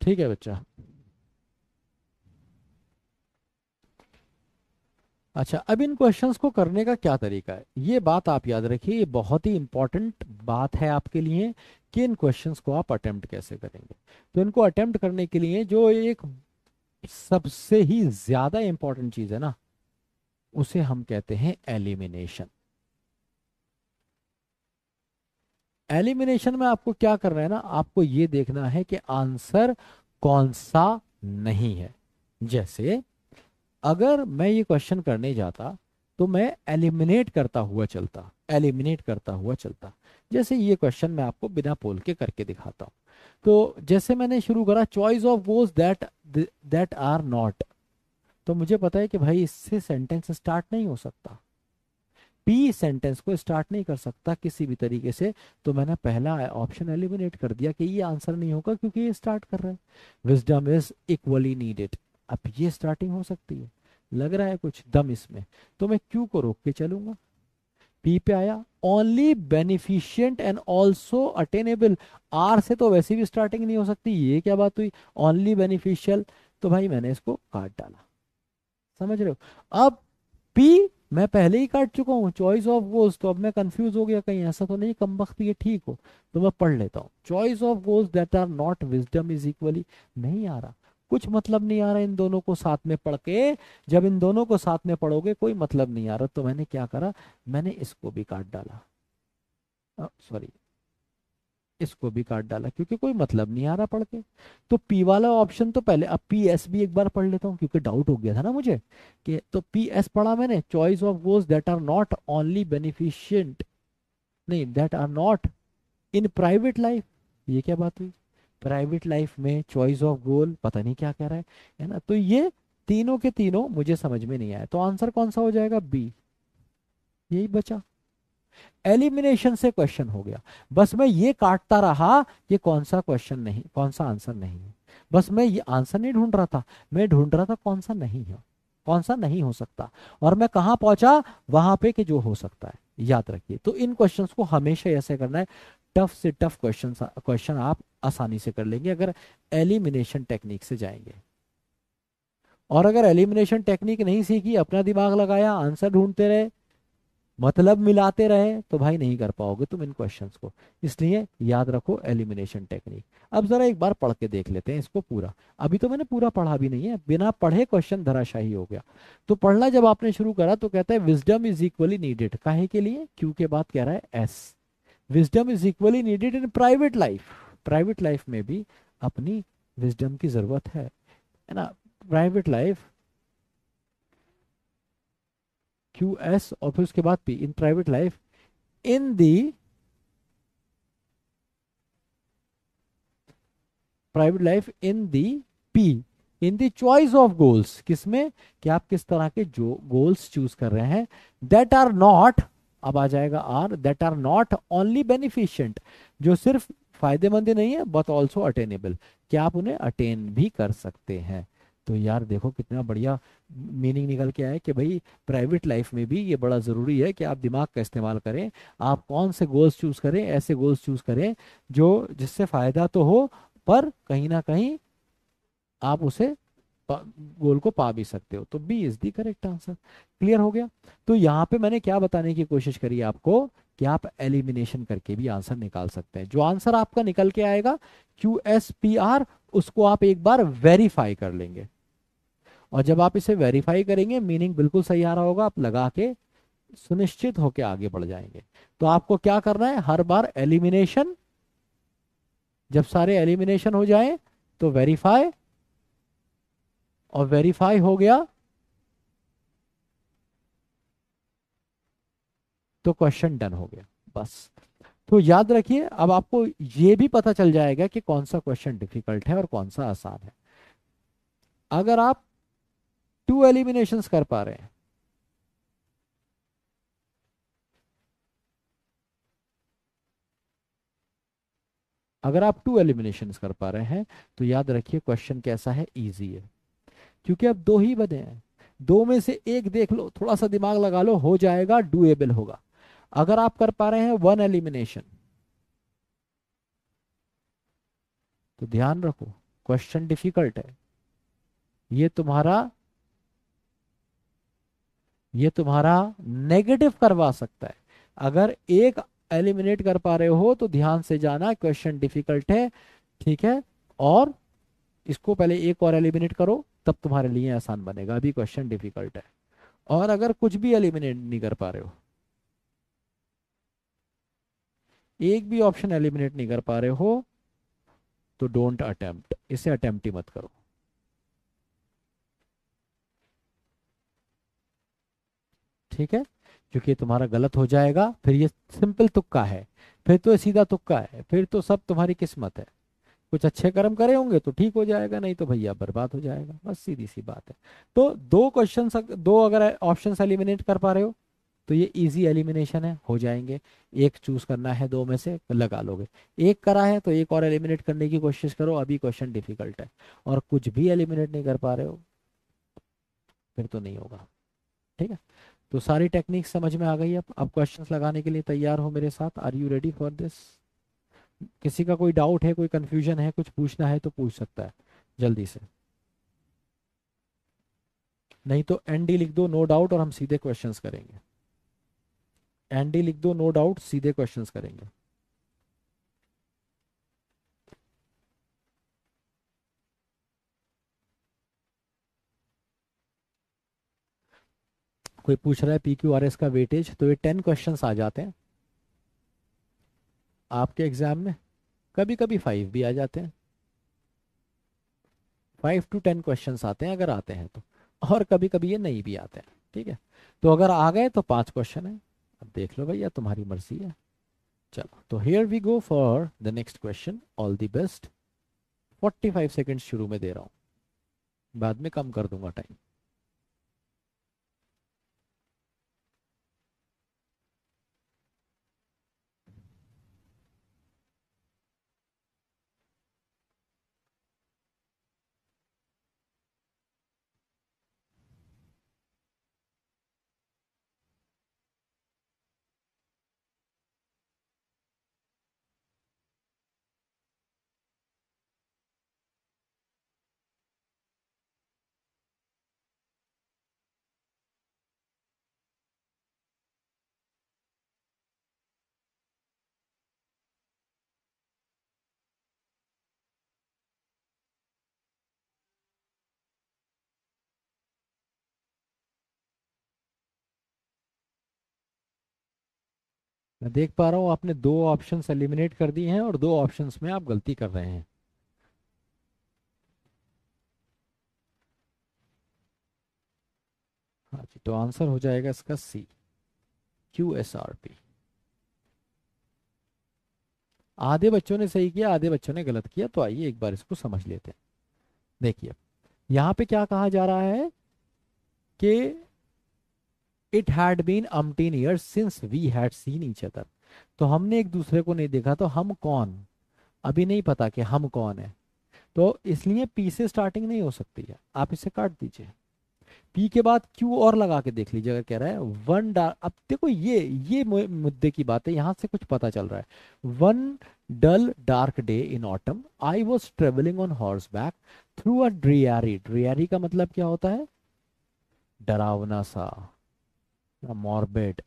ठीक है बच्चा। अच्छा, अब इन क्वेश्चंस को करने का क्या तरीका है, ये बात आप याद रखिए, ये बहुत ही इंपॉर्टेंट बात है आपके लिए कि इन क्वेश्चंस को आप अटेम्प्ट कैसे करेंगे। तो इनको अटेम्प्ट करने के लिए जो एक सबसे ही ज्यादा इंपॉर्टेंट चीज है ना, उसे हम कहते हैं एलिमिनेशन। एलिमिनेशन में आपको क्या करना है ना, आपको ये देखना है कि आंसर कौन सा नहीं है। जैसे अगर मैं ये क्वेश्चन करने जाता तो मैं एलिमिनेट करता हुआ चलता, एलिमिनेट करता हुआ चलता। जैसे ये क्वेश्चन मैं आपको बिना पोल के करके दिखाता हूँ। तो जैसे मैंने शुरू करा, choice of goals that that are not, तो मुझे पता है कि भाई इससे सेंटेंस स्टार्ट नहीं हो सकता, पी सेंटेंस को स्टार्ट नहीं कर सकता किसी भी तरीके से। तो मैंने पहला ऑप्शन एलिमिनेट कर दिया कि ये आंसर नहीं होगा क्योंकि ये स्टार्ट कर रहा है। विजडम इज इक्वली नीडेड, अब ये स्टार्टिंग हो सकती है, लग रहा है कुछ दम इसमें, तो मैं क्यू को रोक के चलूंगा। पी पे आया, only beneficent and also attainable, R से तो वैसे भी स्टार्टिंग नहीं हो सकती, ये क्या बात हुई, ओनली बेनिफिशियल। तो भाई मैंने इसको काट डाला, समझ रहे हो। अब पी मैं पहले ही काट चुका हूँ, चॉइस ऑफ गोज, तो अब मैं कंफ्यूज हो गया, कहीं ऐसा तो नहीं कमबख्त ये ठीक हो। तो मैं पढ़ लेता हूँ, choice of goals that are not wisdom is equally, नहीं आ रहा, कुछ मतलब नहीं आ रहा इन दोनों को साथ में पढ़ के। जब इन दोनों को साथ में पढ़ोगे कोई मतलब नहीं आ रहा, तो मैंने क्या करा, मैंने इसको भी काट डाला, सॉरी इसको भी काट डाला, क्योंकि कोई मतलब नहीं आ रहा पढ़ के। तो पी वाला ऑप्शन तो पहले, अब पी एस भी एक बार पढ़ लेता हूँ क्योंकि डाउट हो गया था ना मुझे कि, तो पी एस पढ़ा मैंने, choice of goals that are not only beneficent, नहीं that are not in private life, ये क्या बात हुई, प्राइवेट लाइफ में चॉइस ऑफ गोल पता नहीं क्या कह रहा है ना। तो ये तीनों के तीनों मुझे समझ में नहीं आया, तो आंसर कौन सा हो जाएगा, बी, यही बचा। एलिमिनेशन से क्वेश्चन हो गया, बस मैं ये काटता रहा कि कौन सा क्वेश्चन नहीं, कौन सा आंसर नहीं है। बस मैं ये आंसर नहीं ढूंढ रहा था, मैं ढूंढ रहा था कौन सा नहीं है, कौन सा नहीं हो सकता, और मैं कहाँ पहुंचा, वहां पे कि जो हो सकता है। याद रखिए, तो इन क्वेश्चंस को हमेशा ऐसे करना है, टफ से टफ क्वेश्चन क्वेश्चन आप आसानी से कर लेंगे अगर एलिमिनेशन टेक्निक से जाएंगे। और अगर एलिमिनेशन टेक्निक नहीं सीखी, अपना दिमाग लगाया, आंसर ढूंढते रहे, मतलब मिलाते रहे, तो भाई नहीं कर पाओगे तुम इन क्वेश्चंस को। इसलिए याद रखो एलिमिनेशन टेक्निक। अब जरा एक बार पढ़ के देख लेते हैं इसको पूरा, अभी तो मैंने पूरा पढ़ा भी नहीं है, बिना पढ़े क्वेश्चन धराशायी हो गया। तो पढ़ना जब आपने शुरू करा तो कहता है विजडम इज इक्वली नीडेड, काहे के लिए, क्यू के बाद कह रहा है S, wisdom is equally needed in private life, private life में भी अपनी विजडम की जरूरत है ना। प्राइवेट लाइफ, क्यू एस और फिर उसके बाद P, in private life, in the private life, in the P, in the choice of goals, किसमें, कि आप किस तरह के जो गोल्स चूज कर रहे हैं, दैट आर नॉट, अब आ जाएगा R, that are not only beneficent, जो सिर्फ फायदेमंद ही नहीं है बट ऑल्सो अटेनेबल, कि आप उन्हें अटेन भी कर सकते हैं। तो यार देखो कितना बढ़िया मीनिंग निकल के आया कि भाई प्राइवेट लाइफ में भी ये बड़ा ज़रूरी है कि आप दिमाग का इस्तेमाल करें, आप कौन से गोल्स चूज करें, ऐसे गोल्स चूज करें जो जिससे फायदा तो हो, पर कहीं ना कहीं आप उसे गोल को पा भी सकते हो। तो B is the correct answer. Clear हो गया। तो यहाँ पे मैंने क्या बताने की कोशिश करी आपको कि आप एलिमिनेशन करके भी आंसर निकाल सकते हैं। जो आंसर आपका निकल के आएगा QSPR, उसको आप एक बार वेरीफाई कर लेंगे, और जब आप इसे वेरीफाई करेंगे मीनिंग बिल्कुल सही आ रहा होगा, आप लगा के सुनिश्चित होकर आगे बढ़ जाएंगे। तो आपको क्या करना है, हर बार एलिमिनेशन, जब सारे एलिमिनेशन हो जाएं तो वेरीफाई, और वेरीफाई हो गया तो क्वेश्चन डन हो गया, बस। तो याद रखिए, अब आपको ये भी पता चल जाएगा कि कौन सा क्वेश्चन डिफिकल्ट है और कौन सा आसान है। अगर आप 2 एलिमिनेशंस कर पा रहे हैं, अगर आप 2 एलिमिनेशंस कर पा रहे हैं, तो याद रखिए क्वेश्चन कैसा है, इजी है। क्योंकि अब दो ही बने हैं, दो में से एक देख लो, थोड़ा सा दिमाग लगा लो, हो जाएगा, डूएबल होगा। अगर आप कर पा रहे हैं 1 एलिमिनेशन, तो ध्यान रखो क्वेश्चन डिफिकल्ट है। ये तुम्हारा ये तुम्हारा नेगेटिव करवा सकता है। अगर एक एलिमिनेट कर पा रहे हो तो ध्यान से जाना क्वेश्चन डिफिकल्ट है, ठीक है। और इसको पहले एक और एलिमिनेट करो, तब तुम्हारे लिए आसान बनेगा, अभी क्वेश्चन डिफिकल्ट है। और अगर कुछ भी एलिमिनेट नहीं कर पा रहे हो, एक भी ऑप्शन एलिमिनेट नहीं कर पा रहे हो, तो डोंट अटेम्प्ट, इसे अटेम्प्ट ही मत करो, ठीक है। क्योंकि तुम्हारा गलत हो जाएगा, फिर ये सिंपल तुक्का है, फिर तो ये सीधा तुक्का है, फिर तो सब तुम्हारी किस्मत है। कुछ अच्छे कर्म करे होंगे तो ठीक हो जाएगा, नहीं तो भैया बर्बाद हो जाएगा, बस सीधी सी बात है। तो दो क्वेश्चन, दो अगर ऑप्शन एलिमिनेट कर पा रहे हो तो ये इजी एलिमिनेशन है, हो जाएंगे। एक चूज करना है, दो में से लगा लोगे। एक करा है तो एक और एलिमिनेट करने की कोशिश करो, अभी क्वेश्चन डिफिकल्ट है। और कुछ भी एलिमिनेट नहीं कर पा रहे हो, फिर तो नहीं होगा, ठीक है। तो सारी टेक्निक समझ में आ गई। अब क्वेश्चंस लगाने के लिए तैयार हो मेरे साथ, are you ready for this? किसी का कोई डाउट है, कोई कंफ्यूजन है, कुछ पूछना है तो पूछ सकता है जल्दी से, नहीं तो एनडी लिख दो, नो डाउट, और हम सीधे क्वेश्चंस करेंगे। एनडी लिख दो, नो डाउट, सीधे क्वेश्चंस करेंगे। कोई पूछ रहा है PQRS का वेटेज, तो ये 10 क्वेश्चंस आ जाते हैं आपके एग्जाम में, कभी कभी 5 भी आ जाते हैं, 5 to 10 क्वेश्चंस आते हैं अगर आते हैं तो, और कभी कभी ये नहीं भी आते हैं, ठीक है। तो अगर आ गए तो 5 क्वेश्चन है, अब देख लो भैया, तुम्हारी मर्जी है। चलो, तो here we go for the next question, all the best. 45 second शुरू में दे रहा हूँ, बाद में कम कर दूंगा टाइम। मैं देख पा रहा हूँ आपने 2 ऑप्शंस एलिमिनेट कर दिए हैं, और 2 ऑप्शंस में आप गलती कर रहे हैं। हाँ जी, तो आंसर हो जाएगा इसका C, QSRP। आधे बच्चों ने सही किया, आधे बच्चों ने गलत किया, तो आइए एक बार इसको समझ लेते हैं। देखिए, यहाँ पे क्या कहा जा रहा है कि it had been umpteen years since we had seen each other. तो हमने एक दूसरे को नहीं देखा, तो हम कौन, अभी नहीं पता कि हम कौन है। तो इसलिए पी से स्टार्टिंग नहीं हो सकती है, आप इसे काट दीजिए। पी के बाद क्यू और लगा के देख लीजिए, अगर कह रहा है वन डार्क, अब देखो ये मुद्दे की बात है, यहां से कुछ पता चल रहा है। One dull dark day in autumn I was travelling on horseback through a dreary, dreary का मतलब क्या होता है? डरावना सा, मॉर्बिड,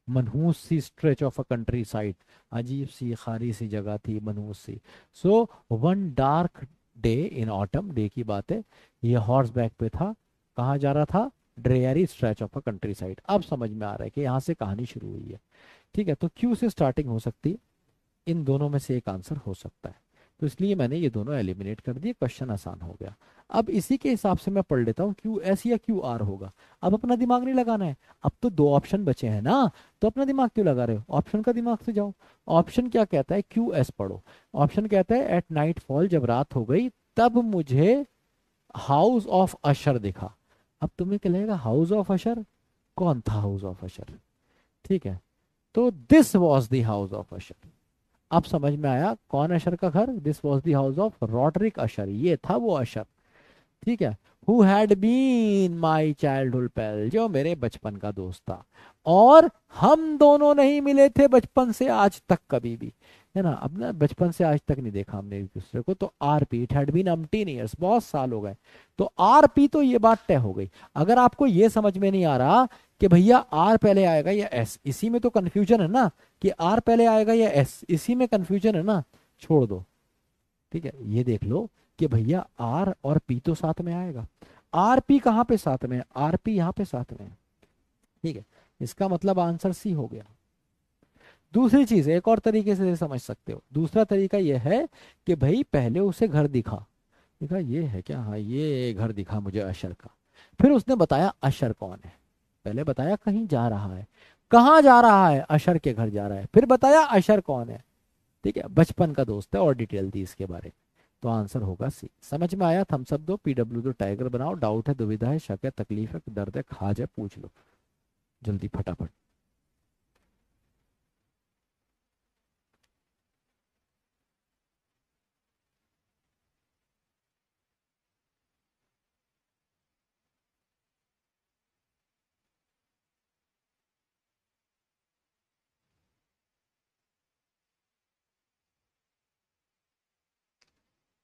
मनहूस सी stretch of a countryside, अजीब सी खाली सी जगह थी, मनहूस सी। So one dark day in autumn, day की बात है, ये हॉर्स बैक पे था, कहाँ जा रहा था? Dreary stretch of a countryside. अब समझ में आ रहा है कि यहाँ से कहानी शुरू हुई है। ठीक है, तो क्यू से स्टार्टिंग हो सकती है, इन दोनों में से एक आंसर हो सकता है, तो इसलिए मैंने ये दोनों एलिमिनेट कर दिए, क्वेश्चन आसान हो गया। अब इसी के हिसाब से मैं पढ़ लेता हूँ, क्यू एस या क्यू आर होगा। अब अपना दिमाग नहीं लगाना है, अब तो दो ऑप्शन बचे हैं ना, तो अपना दिमाग क्यों लगा रहे हो, ऑप्शन का दिमाग से जाओ। ऑप्शन क्या कहता है? क्यू एस पढ़ो। ऑप्शन कहता है एट नाइट फॉल, जब रात हो गई तब मुझे हाउस ऑफ अशर दिखा। अब तुम्हें क्या लगेगा, हाउस ऑफ अशर? कौन था हाउस ऑफ अशर? ठीक है, तो this was the house of Usher. अब समझ में आया कौन अशर का घर? This was the house of Roderick Usher, ये था वो अशर। ठीक है, who had been my childhood pal, जो मेरे बचपन का दोस्त था, और हम दोनों नहीं मिले थे बचपन से आज तक कभी भी, है ना, अपना बचपन से आज तक नहीं देखा हमने एक दूसरे को। तो R P, it had been 18 years, बहुत साल हो गए। तो आर पी, तो ये बात तय हो गई। अगर आपको ये समझ में नहीं आ रहा कि भैया आर पहले आएगा या एस, इसी में तो कंफ्यूजन है ना, कि आर पहले आएगा या एस, इसी में कंफ्यूजन है ना, छोड़ दो। ठीक है, ये देख लो कि भैया आर और पी तो साथ में आएगा। आर पी कहाँ पे साथ में है? आर पी यहाँ पे साथ में है। ठीक है, इसका मतलब आंसर सी हो गया। दूसरी चीज एक और तरीके से समझ सकते हो, दूसरा तरीका यह है कि भाई पहले उसे घर दिखा, देखा ये है क्या, हाँ ये घर दिखा मुझे अशर का, फिर उसने बताया अशर कौन है। पहले बताया कहीं जा रहा है, कहाँ जा रहा है? अशर के घर जा रहा है, फिर बताया अशर कौन है, ठीक है, बचपन का दोस्त है, और डिटेल दी इसके बारे में। तो आंसर होगा सी। समझ में आया? थम्स अप दो, पीडब्ल्यू दो, टाइगर बनाओ, डाउट है, दुविधा है, शक है, तकलीफ है, दर्द है, खाज है, पूछ लो जल्दी फटाफट।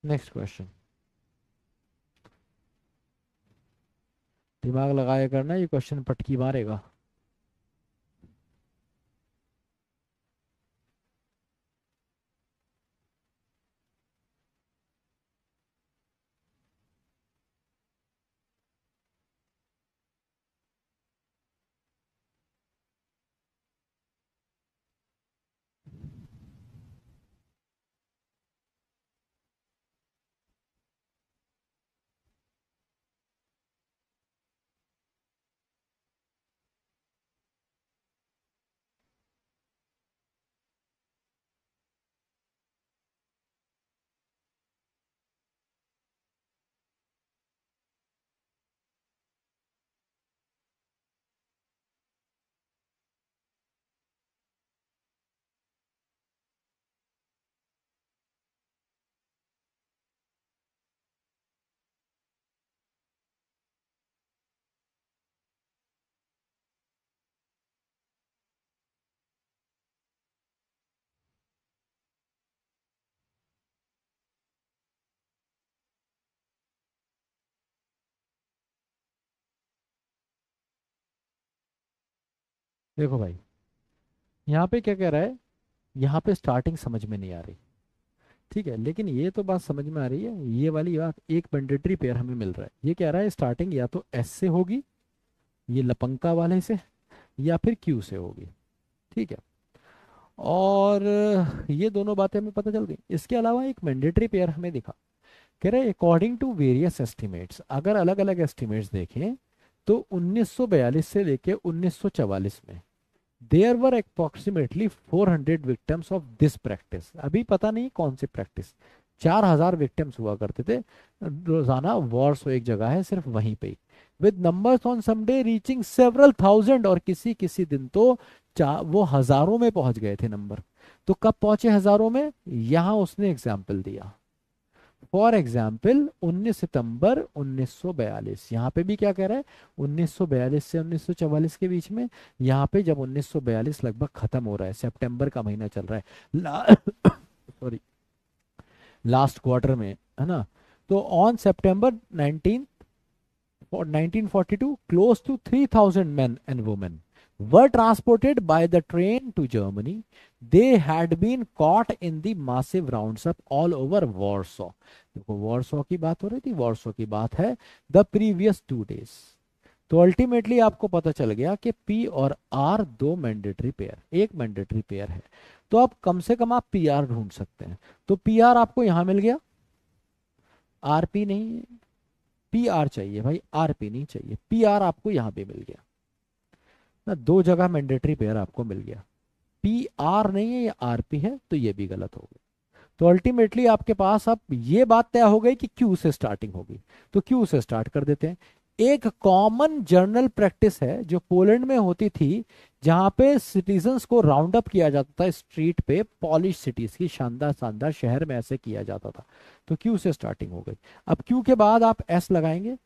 नेक्स्ट क्वेश्चन, दिमाग लगाया करना, ये क्वेश्चन पटकी मारेगा। देखो भाई, यहाँ पे क्या कह रहा है, यहाँ पे स्टार्टिंग समझ में नहीं आ रही, ठीक है, लेकिन ये तो बात समझ में आ रही है, ये वाली बात, एक मैंडेटरी पेयर हमें मिल रहा है। ये कह रहा है स्टार्टिंग या तो एस से होगी, ये लपंका वाले से, या फिर क्यू से होगी। ठीक है, और ये दोनों बातें हमें पता चल गई। इसके अलावा एक मैंडेटरी पेयर हमें दिखा, कह रहे अकॉर्डिंग टू वेरियस एस्टिमेट्स, अगर अलग अलग एस्टिमेट्स देखें तो 1942 से लेके 1944 में there were approximately 400 victims of this practice. अभी पता नहीं कौन सी प्रैक्टिस, 4000 विक्टिम्स हुआ करते थे रोजाना, वॉर्स एक जगह है सिर्फ वहीं पे, with numbers on some day reaching several thousand, और किसी किसी दिन तो वो हजारों में पहुंच गए थे नंबर। तो कब पहुंचे हजारों में? यहां उसने एग्जाम्पल दिया, फॉर एग्जाम्पल 19 सितंबर 1942, यहाँ पे भी क्या कह रहा है, 1942 से 1944 के बीच में। यहाँ पे जब 1942 लगभग खत्म हो रहा है, सितंबर का महीना चल रहा है, सॉरी, लास्ट क्वार्टर में, है ना। तो on September 19 for 1942, close to 3,000 men and women were transported by the train to Germany. They had been caught in the massive rounds up all over Warsaw. देखो वॉर्सो की बात हो रही थी, वॉर्सो की बात है द प्रीवियस 2 days। तो अल्टीमेटली आपको पता चल गया कि पी और आर दो मैंडेटरी पेयर, एक मैंडेटरी पेयर है। तो अब कम से कम आप पी आर ढूंढ सकते हैं। तो पी आर आपको यहां मिल गया, आर पी नहीं, पी आर चाहिए भाई, आर पी नहीं चाहिए। पी आर आपको यहां पे मिल गया ना, दो जगह मैंडेटरी पेयर आपको मिल गया। पी आर नहीं है, ये आर पी है, तो ये भी गलत हो गया। तो अल्टीमेटली आपके पास अब ये बात तय हो गई कि क्यू से स्टार्टिंग होगी। तो क्यू से स्टार्ट कर देते हैं। एक कॉमन जर्नल प्रैक्टिस है जो पोलैंड में होती थी, जहां पे सिटीजन्स को राउंड अप किया जाता था स्ट्रीट पे, पॉलिश सिटीज की, शानदार शानदार शहर में ऐसे किया जाता था। तो क्यू से स्टार्टिंग हो गई। अब क्यू के बाद आप एस लगाएंगे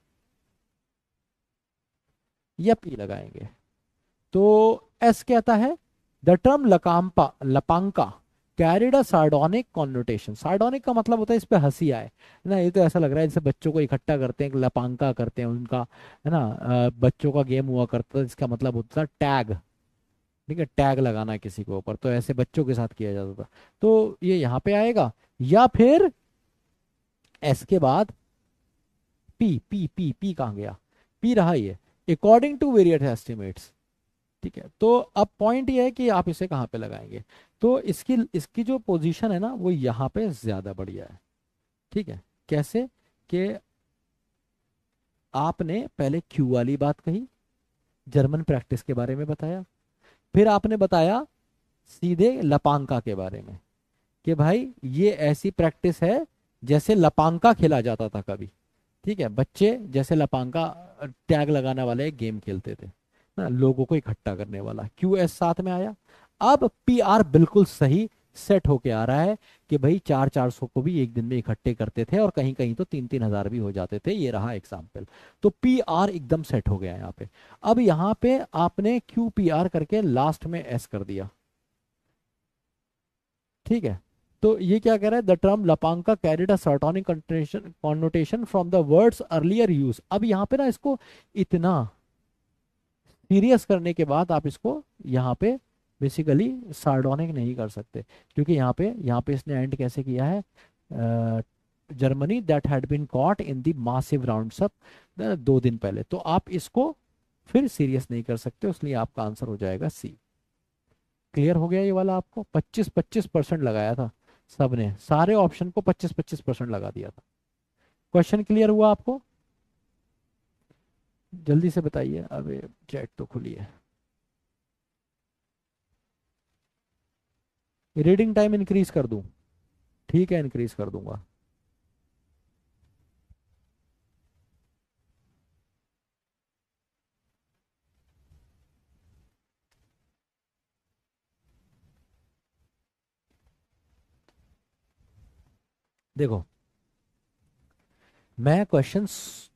या पी लगाएंगे। तो एस कहता है द टर्म लकाम्पा लपांका कैरिड अ सार्डोनिक कॉन्नोटेशन। सार्डोनिक का मतलब होता है इस पे हंसी आए, है ना। ये तो ऐसा लग रहा है जैसे बच्चों को इकट्ठा करते हैं, लपांका करते हैं उनका, है ना। बच्चों का गेम हुआ करता था, इसका मतलब होता था टैग। ठीक है, टैग लगाना है किसी के ऊपर, तो ऐसे बच्चों के साथ किया जाता था। तो ये यहाँ पे आएगा, या फिर एस के बाद पी, पी पी पी कहाँ गया, पी रहा ये, अकॉर्डिंग टू वेरियस एस्टिमेट्स। ठीक है, तो अब पॉइंट ये है कि आप इसे कहाँ पे लगाएंगे। तो इसकी इसकी जो पोजीशन है ना, वो यहाँ पे ज्यादा बढ़िया है। ठीक है, कैसे कि आपने पहले क्यू वाली बात कही, जर्मन प्रैक्टिस के बारे में बताया, फिर आपने बताया सीधे लपांका के बारे में, कि भाई ये ऐसी प्रैक्टिस है जैसे लपांका खेला जाता था कभी। ठीक है, बच्चे जैसे लपांका टैग लगाने वाले एक गेम खेलते थे ना, लोगों को इकट्ठा करने वाला। क्यू एस साथ में आया। अब पी आर बिल्कुल सही सेट होके आ रहा है कि भाई 400-400 को भी एक दिन में इकट्ठे करते थे, और कहीं कहीं तो 3-3 हजार भी हो जाते थे। ये रहा एग्जाम्पल। तो पी आर एकदम सेट हो गया यहाँ पे। अब यहाँ पे आपने क्यू पी आर करके लास्ट में एस कर दिया। ठीक है, तो ये क्या कह रहा है, द टर्म लपांका carried a sardonic connotation from the word's earlier use. अब यहाँ पे ना इसको इतना सीरियस करने के बाद आप इसको यहाँ पे बेसिकली सार्डोनिक नहीं कर सकते, क्योंकि यहाँ पे इसने एंड कैसे किया है, Germany that had been caught in the massive rounds up, 2 दिन पहले। तो आप इसको फिर सीरियस नहीं कर सकते, इसलिए आपका आंसर हो जाएगा सी। क्लियर हो गया ये वाला? आपको 25-25% लगाया था सबने, सारे ऑप्शन को 25-25% लगा दिया था। क्वेश्चन क्लियर हुआ आपको? जल्दी से बताइए, अबे चैट तो खुली है। रीडिंग टाइम इंक्रीज कर दूं? ठीक है, इंक्रीज कर दूंगा। देखो, मैं क्वेश्चन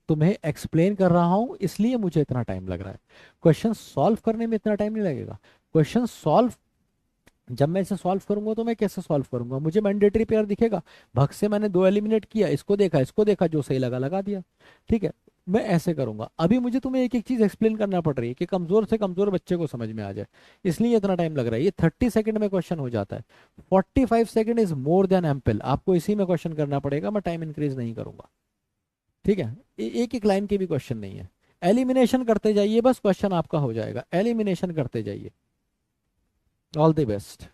तुम्हें एक्सप्लेन कर रहा हूं, इसलिए मुझे इतना टाइम लग रहा है। क्वेश्चन सॉल्व करने में इतना टाइम नहीं लगेगा। क्वेश्चन सॉल्व, जब मैं इसे सॉल्व करूंगा तो मैं कैसे सॉल्व करूंगा, मुझे मैंडेटरी पेयर दिखेगा, भग से मैंने दो एलिमिनेट किया, इसको देखा, जो सही लगा लगा दिया। ठीक है, मैं ऐसे करूंगा। अभी मुझे तुम्हें एक एक चीज एक्सप्लेन करना पड़ रही है कि कमजोर से कमजोर बच्चे को समझ में आ जाए, इसलिए इतना टाइम लग रहा है। ये 30 सेकंड में क्वेश्चन हो जाता है। 45 second is more than ample, आपको इसी में क्वेश्चन करना पड़ेगा, मैं टाइम इंक्रीज नहीं करूंगा। ठीक है, एक एक लाइन के भी क्वेश्चन नहीं है। एलिमिनेशन करते जाइए, बस क्वेश्चन आपका हो जाएगा, एलिमिनेशन करते जाइए। All the best.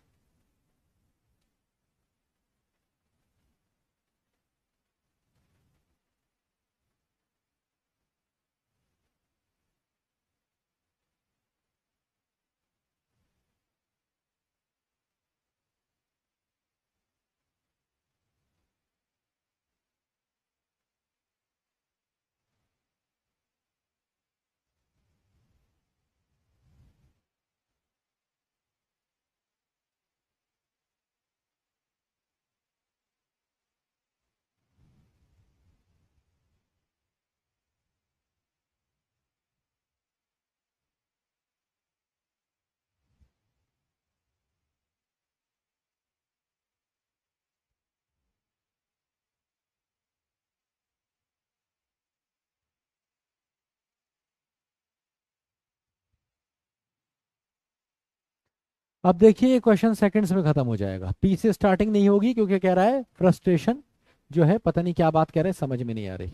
अब देखिए ये क्वेश्चन सेकंड्स में खत्म हो जाएगा। पी से स्टार्टिंग नहीं होगी क्योंकि कह रहा है फ्रस्ट्रेशन जो है, पता नहीं क्या बात कह रहे हैं, समझ में नहीं आ रही।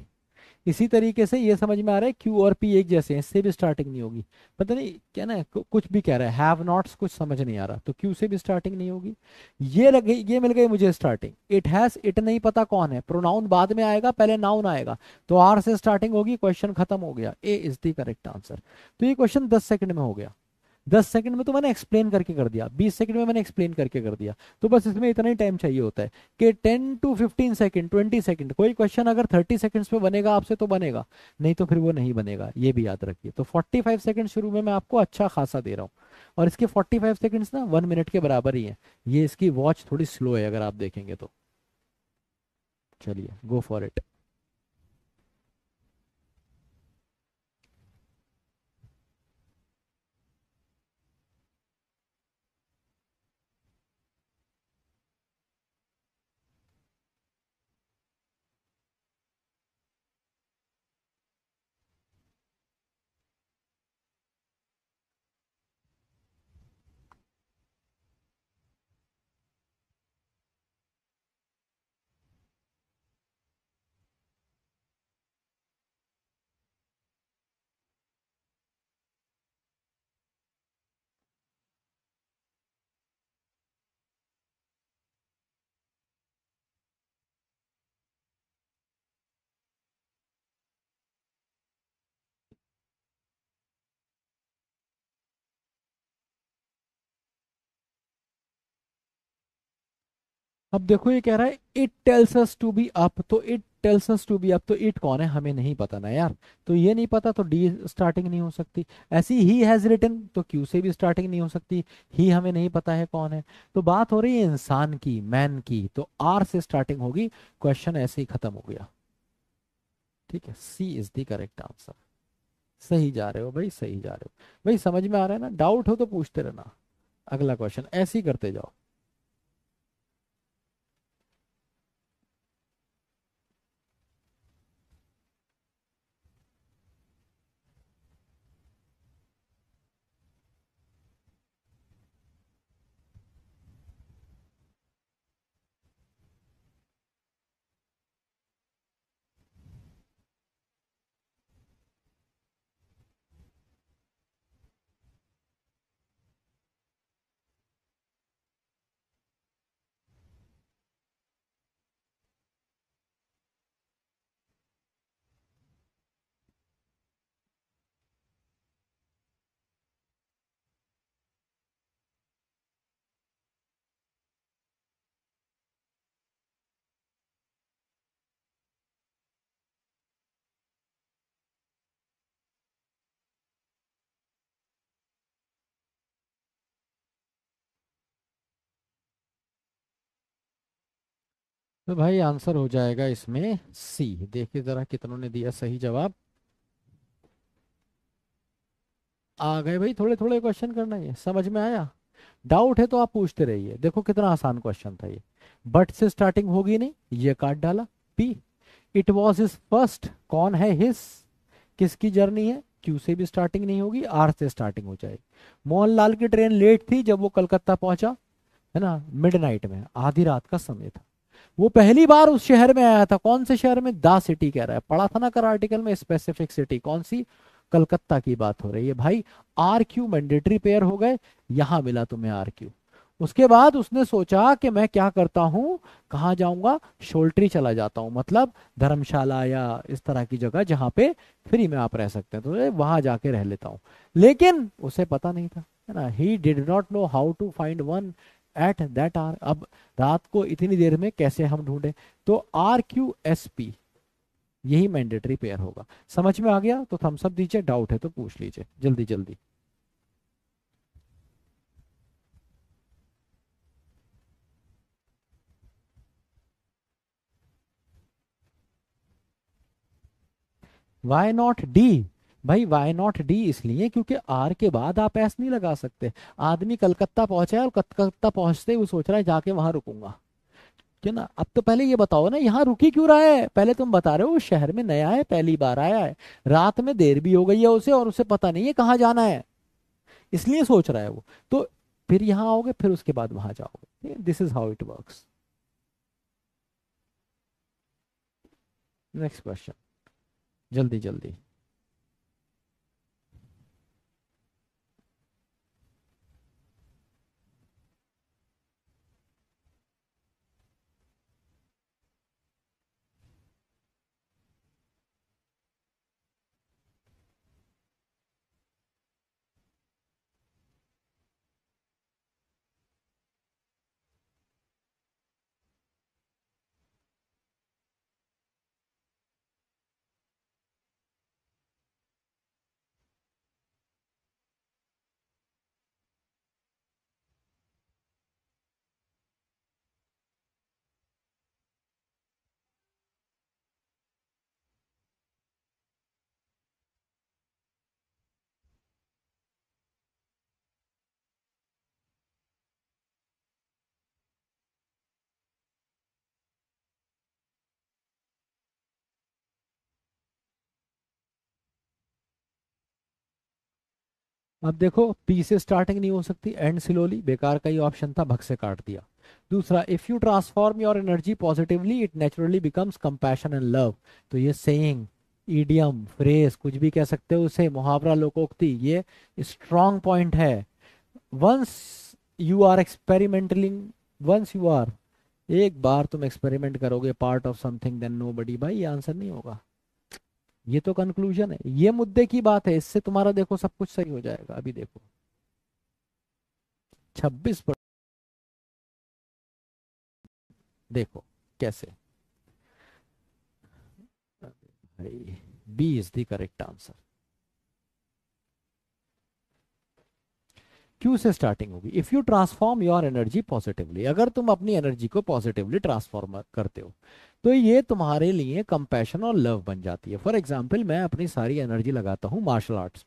इसी तरीके से ये समझ में आ रहा है क्यू और पी एक जैसे हैं, इससे भी स्टार्टिंग नहीं होगी। पता नहीं क्या ना, कुछ भी कह रहा है, हैव नॉट्स कुछ समझ नहीं आ रहा, तो क्यू से भी स्टार्टिंग नहीं होगी। ये लग गई, ये मिल गई मुझे स्टार्टिंग। इट हैज, इट नहीं पता कौन है, प्रोनाउन बाद में आएगा, पहले नाउन आएगा, तो आर से स्टार्टिंग होगी, क्वेश्चन खत्म हो गया, ए इज द करेक्ट आंसर। तो ये क्वेश्चन 10 सेकंड में हो गया। 10 सेकंड में तो मैंने एक्सप्लेन करके कर दिया, 20 सेकंड में मैंने एक्सप्लेन करके कर दिया। तो बस इसमें इतना ही टाइम चाहिए होता है कि 10 to 15 सेकंड, 20 सेकंड, कोई क्वेश्चन अगर 30 सेकंड्स में बनेगा आपसे तो बनेगा, नहीं तो फिर वो नहीं बनेगा, ये भी याद रखिए। तो 45 सेकंड शुरू में मैं आपको अच्छा खासा दे रहा हूँ, और इसके 45 सेकंड्स ना 1 मिनट के बराबर ही है। ये इसकी वॉच थोड़ी स्लो है अगर आप देखेंगे तो। चलिए गो फॉर इट। अब देखो ये कह रहा है it tells us to be up, तो it tells us to be up, तो इट कौन है हमें नहीं पता ना यार, तो ये नहीं पता, तो डी स्टार्टिंग नहीं हो सकती। ऐसी ही हैज रिटन, तो क्यू से भी स्टार्टिंग नहीं हो सकती, ही हमें नहीं पता है कौन है। तो बात हो रही है इंसान की, मैन की, तो आर से स्टार्टिंग होगी, क्वेश्चन ऐसे ही खत्म हो गया। ठीक है, सी इज द करेक्ट आंसर। सही जा रहे हो भाई, सही जा रहे हो भाई, समझ में आ रहा है ना, डाउट हो तो पूछते रहना। अगला क्वेश्चन ऐसे ही करते जाओ। तो भाई आंसर हो जाएगा इसमें सी। देखिए जरा कितनों ने दिया सही जवाब। आ गए भाई, थोड़े थोड़े क्वेश्चन करना, ये समझ में आया। डाउट है तो आप पूछते रहिए। देखो कितना आसान क्वेश्चन था ये। बट से स्टार्टिंग होगी नहीं, ये काट डाला। P, it was his first, कौन है हिज, किसकी जर्नी है, क्यू से भी स्टार्टिंग नहीं होगी, आर से स्टार्टिंग हो जाएगी। मोहनलाल की ट्रेन लेट थी जब वो कलकत्ता पहुंचा, है ना, मिडनाइट में, आधी रात का समय था। वो पहली बार उस शहर में आया था, कौन से शहर में, दा सिटी कह रहा है, पढ़ा था ना कर आर्टिकल में, स्पेसिफिक सिटी कौन सी, कलकत्ता की बात हो रही है भाई। आर क्यू मैंडेटरी पेयर हो गए, यहां मिला तुम्हें आर क्यू। उसके बाद उसने सोचा कि मैं क्या करता हूँ, कहाँ जाऊंगा, शोल्ट्री चला जाता हूँ, मतलब धर्मशाला या इस तरह की जगह जहाँ पे फ्री में आप रह सकते हैं, तो वहां जाके रह लेता हूँ। लेकिन उसे पता नहीं था, है ना, he did not know how to find one at that are. अब रात को इतनी देर में कैसे हम ढूंढे, तो आर क्यू एस पी यही मैंडेटरी पेयर होगा। समझ में आ गया तो थम्स अप दीजिए, डाउट है तो पूछ लीजिए जल्दी जल्दी। वाई नॉट डी, भाई वाई नॉट डी इसलिए क्योंकि आर के बाद आप एस नहीं लगा सकते। आदमी कलकत्ता पहुंचा है और कलकत्ता पहुंचते ही वो सोच रहा है जाके वहां रुकूंगा, क्यों ना। अब तो पहले ये बताओ ना यहाँ रुकी क्यों रहा है, पहले तुम बता रहे हो वो शहर में नया है, पहली बार आया है, रात में देर भी हो गई है उसे, और उसे पता नहीं है कहाँ जाना है, इसलिए सोच रहा है वो। तो फिर यहाँ आओगे, फिर उसके बाद वहां जाओगे। This is how it works. Next question, जल्दी जल्दी। अब देखो, पी से स्टार्टिंग नहीं हो सकती, एंड स्लोली, बेकार का ही ऑप्शन था, भग से काट दिया। दूसरा, if you transform your energy positively it naturally becomes compassion and love. तो ये सेइंग, ईडियम, फ्रेज, कुछ भी कह सकते हो उसे, मुहावरा, लोकोक्ति, ये स्ट्रॉन्ग पॉइंट है। Once you are experimentalling, once you are, एक बार तुम एक्सपेरिमेंट करोगे part of something, then nobody, भाई ये आंसर नहीं होगा। ये तो कंक्लूजन है, ये मुद्दे की बात है, इससे तुम्हारा देखो सब कुछ सही हो जाएगा। अभी देखो 26, देखो कैसे। भाई B is the correct answer. Q से स्टार्टिंग होगी, if you transform your energy positively, अगर तुम अपनी एनर्जी को पॉजिटिवली ट्रांसफॉर्म करते हो तो ये तुम्हारे लिए कंपैशन और लव बन जाती है। फॉर एग्जाम्पल, मैं अपनी सारी एनर्जी लगाता हूँ मार्शल आर्ट्स,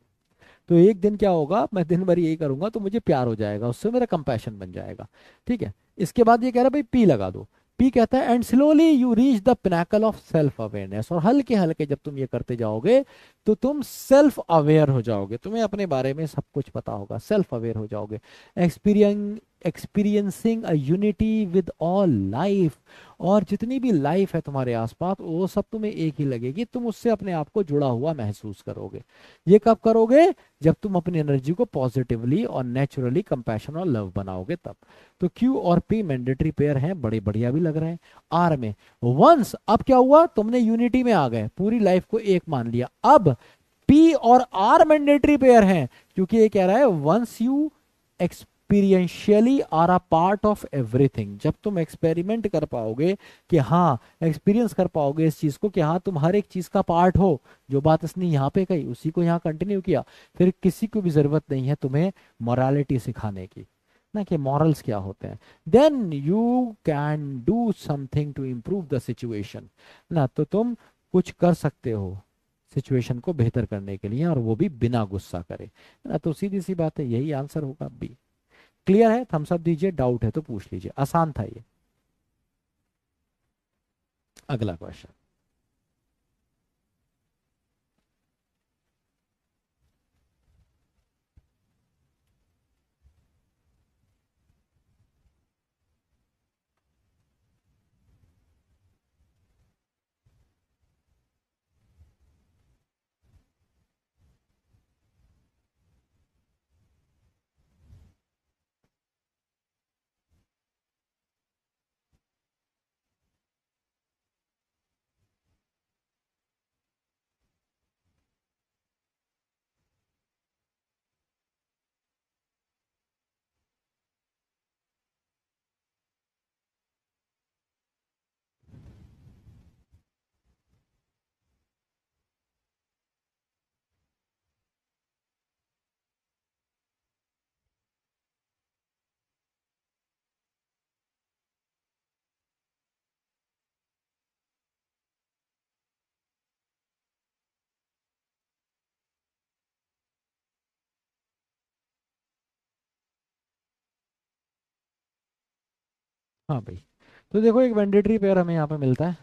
तो एक दिन क्या होगा, मैं दिन भर यही करूंगा तो मुझे प्यार हो जाएगा, उससे मेरा कंपैशन बन जाएगा। ठीक है, इसके बाद ये कह रहा है भाई पी लगा दो। पी कहता है and slowly you reach the Pinnacle of self awareness, और हल्के हल्के जब तुम ये करते जाओगे तो तुम सेल्फ अवेयर हो जाओगे, तुम्हें अपने बारे में सब कुछ पता होगा, सेल्फ अवेयर हो जाओगे। Experiencing a unity with all life, और जितनी भी लाइफ है तुम्हारे आसपास वो सब तुम्हें एक ही लगेगी, तुम उससे अपने आप को जुड़ा हुआ महसूस करोगे। ये कब करोगे, जब तुम अपनी एनर्जी को पॉजिटिवली और नेचुरली कंपैशन और लव बनाओगे तब। तो क्यू और पी मैंडेटरी पेयर हैं, बड़े बढ़िया भी लग रहे हैं। आर में वंस, अब क्या हुआ, तुमने यूनिटी में आ गए, पूरी लाइफ को एक मान लिया। अब पी और आर मैंडेटरी पेयर हैं, क्योंकि ये कह रहा है once you experientially are a part of everything, जब तुम एक्सपेरिमेंट कर पाओगे कि हाँ, एक्सपीरियंस कर पाओगे इस चीज को कि हाँ तुम हर एक चीज का पार्ट हो, जो बात इसने यहाँ पे कही उसी को यहाँ कंटिन्यू किया, फिर किसी को भी जरूरत नहीं है तुम्हें मोरालिटी सिखाने की, ना कि मॉरल्स क्या होते हैं। Then you can do something to improve the situation, ना तो तुम कुछ कर सकते हो सिचुएशन को बेहतर करने के लिए, और वो भी बिना गुस्सा करे, है ना। तो सीधी सी बात है, यही आंसर होगा बी। क्लियर है, थम्स अप दीजिए, डाउट है तो पूछ लीजिए, आसान था ये। अगला क्वेश्चन। हाँ भाई, तो देखो एक मैंडेटरी पेयर हमें यहाँ पे मिलता है,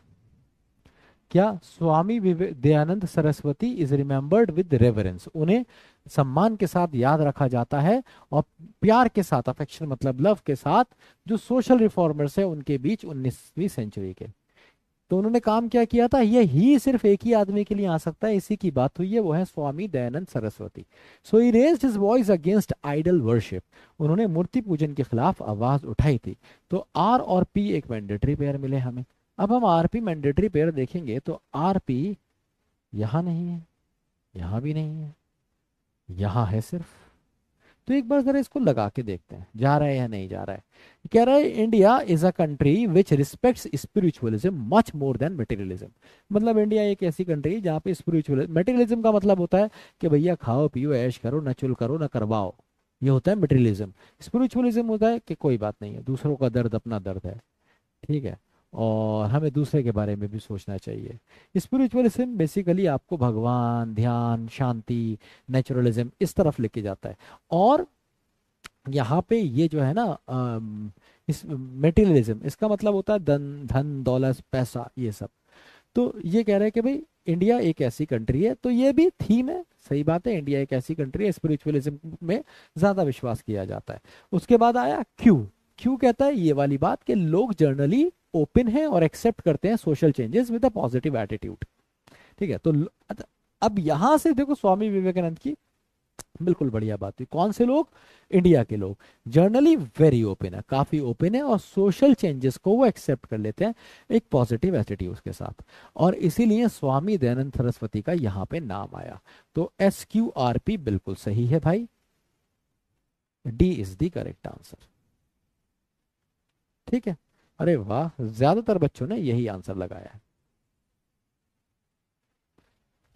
क्या Swami Dayanand Saraswati is remembered with reverence, उन्हें सम्मान के साथ याद रखा जाता है और प्यार के साथ, अफेक्शन मतलब लव के साथ, जो सोशल रिफॉर्मर्स है उनके बीच 19वीं सेंचुरी के। तो उन्होंने काम क्या किया था, ये ही सिर्फ एक ही आदमी के लिए आ सकता है, इसी की बात हुई है, वो है Swami Dayanand Saraswati. So he raised his voice against idol worship, उन्होंने मूर्ति पूजन के खिलाफ आवाज उठाई थी। तो आर और पी एक मैंडेटरी पेयर मिले हमें। अब हम आर पी मैंडेटरी पेयर देखेंगे तो आर पी यहां नहीं है, यहां भी नहीं है, यहां है सिर्फ। तो एक बार जरा इसको लगा के देखते हैं जा रहा है या नहीं जा रहा है। कह रहा है India is a country which respects spiritualism much more than materialism. मतलब इंडिया एक ऐसी कंट्री है जहाँ पे स्पिरिचुअल, मटेरियलिज्म का मतलब होता है कि भैया खाओ पियो ऐश करो न चुल करो न करवाओ, ये होता है मटेरियलिज्म। स्पिरिचुअलिज्म होता है कि कोई बात नहीं है, दूसरों का दर्द अपना दर्द है, ठीक है, और हमें दूसरे के बारे में भी सोचना चाहिए। स्पिरिचुअलिज्म बेसिकली आपको भगवान, ध्यान, शांति, नेचुरलिज्म इस तरफ लेके जाता है। और यहाँ पे ये जो है ना इस मेटीरियलिज्म, इसका मतलब होता है धन, धन दौलत पैसा ये सब। तो ये कह रहे हैं कि भाई इंडिया एक ऐसी कंट्री है, तो ये भी थीम है, सही बात है, इंडिया एक ऐसी कंट्री है स्पिरिचुअलिज्म में ज्यादा विश्वास किया जाता है। उसके बाद आया क्यू। क्यू कहता है ये वाली बात कि लोग जर्नली ओपन हैं और एक्सेप्ट करते हैं social changes with a positive attitude. ठीक है, तो अब यहां से देखो स्वामी विवेकानंद की बिल्कुल बढ़िया बात हुई। कौन से लोग, इंडिया के लोग जर्नली वेरी ओपन है, काफी ओपन है और सोशल चेंजेस को वो एक्सेप्ट कर लेते हैं एक पॉजिटिव एटीट्यूड के साथ, और इसीलिए स्वामी दयानंद सरस्वती का यहाँ पे नाम आया। तो SQRP बिल्कुल सही है भाई, D is the correct answer. ठीक है, अरे वाह, ज्यादातर बच्चों ने यही आंसर लगाया है।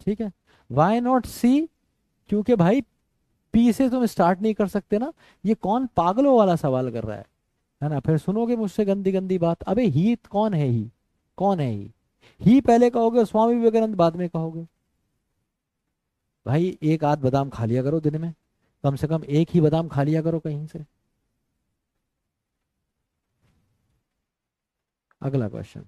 ठीक है, वाई नॉट सी, क्योंकि भाई पी से तुम स्टार्ट नहीं कर सकते ना, ये कौन पागलों वाला सवाल कर रहा है ना। फिर सुनोगे मुझसे गंदी गंदी बात, अबे ही कौन है, ही कौन है, ही पहले कहोगे, स्वामी विवेकानंद बाद में कहोगे। भाई एक आध बादाम खा लिया करो दिन में, कम से कम एक ही बादाम खा लिया करो कहीं से। अगला क्वेश्चन।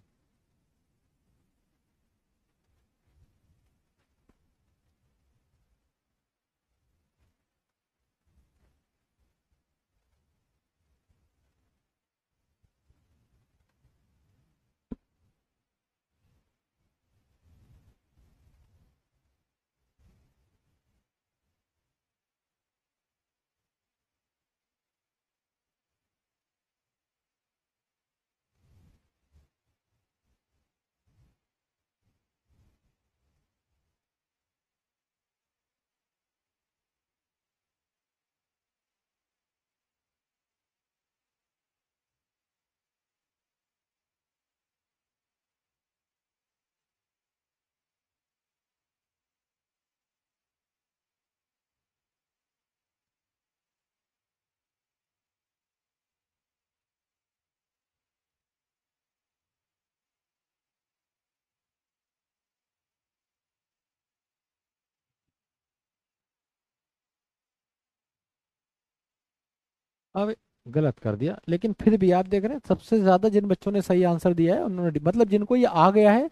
अब गलत कर दिया, लेकिन फिर भी आप देख रहे हैं सबसे ज्यादा जिन बच्चों ने सही आंसर दिया है उन्होंने, मतलब जिनको ये आ गया है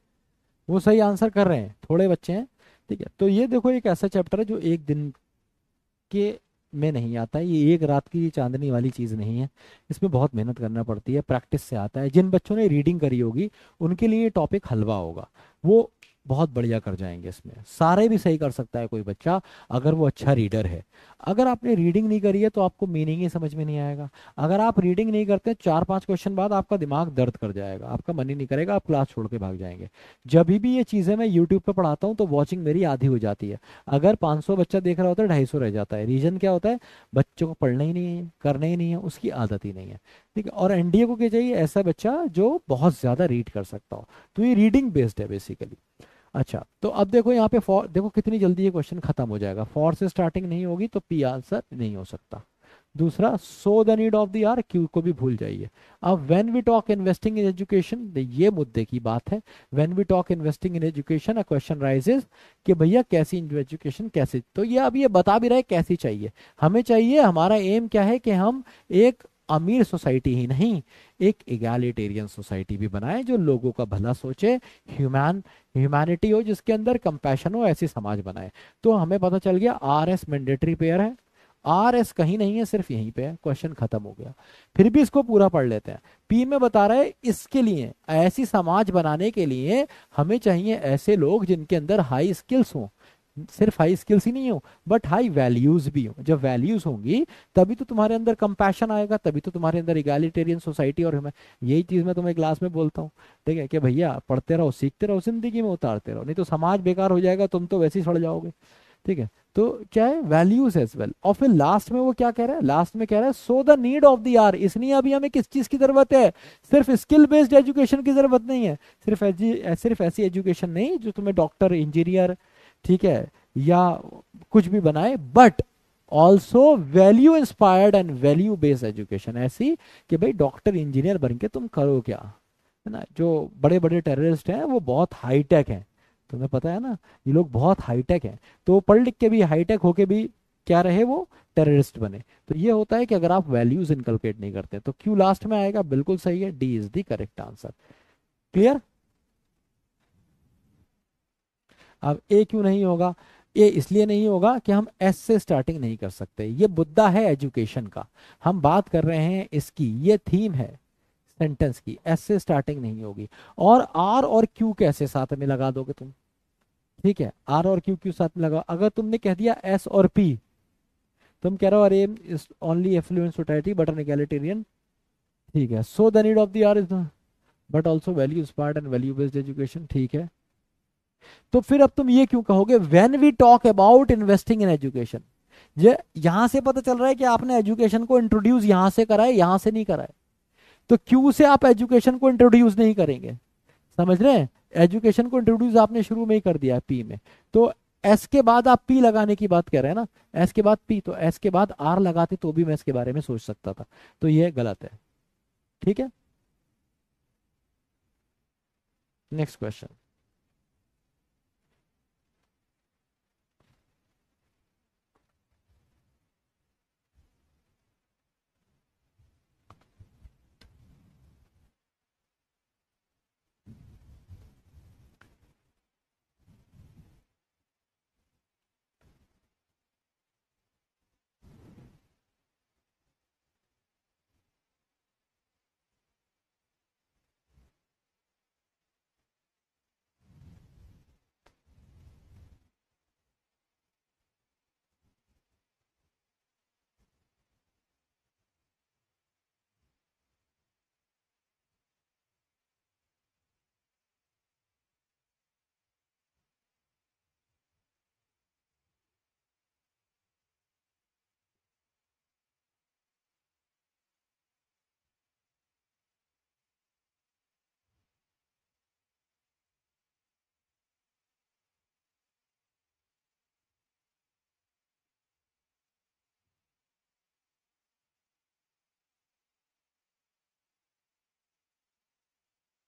वो सही आंसर कर रहे हैं, थोड़े बच्चे हैं। ठीक है, तो ये देखो एक ऐसा चैप्टर है जो एक दिन के में नहीं आता है, ये एक रात की चांदनी वाली चीज नहीं है, इसमें बहुत मेहनत करना पड़ती है, प्रैक्टिस से आता है। जिन बच्चों ने रीडिंग करी होगी उनके लिए ये टॉपिक हलवा होगा, वो बहुत बढ़िया कर जाएंगे इसमें, सारे भी सही कर सकता है कोई बच्चा अगर वो अच्छा रीडर है। अगर आपने रीडिंग नहीं करी है तो आपको मीनिंग ही समझ में नहीं आएगा। अगर आप रीडिंग नहीं करते 4-5 क्वेश्चन बाद आपका दिमाग दर्द कर जाएगा, आपका मन ही नहीं करेगा, आप क्लास छोड़ के भाग जाएंगे। जब भी ये चीजें मैं यूट्यूब पे पढ़ाता हूँ तो वॉचिंग मेरी आधी हो जाती है। अगर 500 बच्चा देख रहा होता है 250 रह जाता है। रीजन क्या होता है, बच्चों को पढ़ना ही नहीं है, करना ही नहीं है, उसकी आदत ही नहीं है। ठीक है, और एनडीए को क्या चाहिए, ऐसा बच्चा जो बहुत ज्यादा रीड कर सकता हो। तो ये रीडिंग बेस्ड है बेसिकली। अच्छा, तो अब देखो यहाँ पे फॉर, देखो कितनी जल्दी ये क्वेश्चन खत्म हो जाएगा, फॉर से स्टार्टिंग नहीं होगी तो पी आंसर नहीं हो सकता। दूसरा, so the need of the R, Q को भी भूल जाइए। अब when we talk investing in education, ये मुद्दे की बात है। When we talk investing in education a question raises कि भैया कैसी एजुकेशन, कैसे, तो ये अब ये बता भी रहे कैसी चाहिए हमें। चाहिए, हमारा एम क्या है कि हम एक अमीर सोसाइटी ही नहीं, एक इगैलिटेरियन सोसाइटी भी बनाए जो लोगों का भला सोचे, ह्यूमैनिटी हो, जिसके अंदर कंपैशन हो, ऐसी समाज बनाए। तो हमें पता चल गया आर एस मैंडेटरी पेयर है, आर एस कहीं नहीं है, सिर्फ यहीं पे है, क्वेश्चन खत्म हो गया। फिर भी इसको पूरा पढ़ लेते हैं। पी में बता रहा है इसके लिए, ऐसी समाज बनाने के लिए हमें चाहिए ऐसे लोग जिनके अंदर हाई स्किल्स हो, सिर्फ हाई स्किल्स ही नहीं हो बट हाई वैल्यूज भी हो। जब वैल्यूज होंगी तभी तो तुम्हारे अंदर कंपैशन आएगा, तभी तो तुम्हारे अंदर इगैलिटेरियन सोसाइटी। और मैं यही चीज मैं तुम्हें क्लास में बोलता हूँ, ठीक है, कि भैया पढ़ते रहो, सीखते रहो, जिंदगी में उतारते रहो, नहीं तो समाज बेकार हो जाएगा, तुम तो वैसे ही सड़ जाओगे। ठीक है, तो क्या है, वैल्यूज एज वेल। और फिर लास्ट में वो क्या कह रहा है, लास्ट में कह रहा है so the need of the R, इसलिए अभी हमें किस चीज की जरूरत है, सिर्फ स्किल बेस्ड एजुकेशन की जरूरत नहीं है, सिर्फ ऐसी एजुकेशन नहीं जो तुम्हें डॉक्टर, इंजीनियर, ठीक है, या कुछ भी बनाए, but also value inspired and value based education, ऐसी कि भाई डॉक्टर इंजीनियर बन के तुम करो क्या, है ना। जो बड़े बड़े टेररिस्ट हैं वो बहुत हाईटेक हैं, तुम्हें पता है ना, ये लोग बहुत हाईटेक हैं, तो पढ़ लिख के भी हाईटेक होके भी क्या रहे, वो टेररिस्ट बने। तो ये होता है कि अगर आप वैल्यूज इनकलकेट नहीं करते, तो क्यू लास्ट में आएगा, बिल्कुल सही है, D is the correct answer. Clear. अब ए क्यों नहीं होगा, ए इसलिए नहीं होगा कि हम एस से स्टार्टिंग नहीं कर सकते, ये मुद्दा है एजुकेशन का, हम बात कर रहे हैं इसकी, ये थीम है सेंटेंस की, एस से स्टार्टिंग नहीं होगी। और आर और क्यू कैसे साथ में लगा दोगे तुम, ठीक है, आर और क्यू क्यू साथ में लगा, अगर तुमने कह दिया एस और पी, तुम कह रहे हो अरे is only affluent society but an egalitarian, ठीक है, so the need of the hour is, but also value inspired and value based education, ठीक है। तो फिर अब तुम ये क्यों कहोगे when we talk about investing in education, ये यहां से पता चल रहा है कि आपने एजुकेशन को इंट्रोड्यूस यहां से करा है, यहां से नहीं करा है। तो क्यू से आप एजुकेशन को इंट्रोड्यूस नहीं करेंगे, समझ रहे हैं, एजुकेशन को इंट्रोड्यूस आपने शुरू में ही कर दिया है पी में। तो एस के बाद आप पी लगाने की बात कर रहे हैं ना, एस के बाद पी, तो एस के बाद आर लगाते तो भी मैं इसके बारे में सोच सकता था, तो ये गलत है। ठीक है, next question.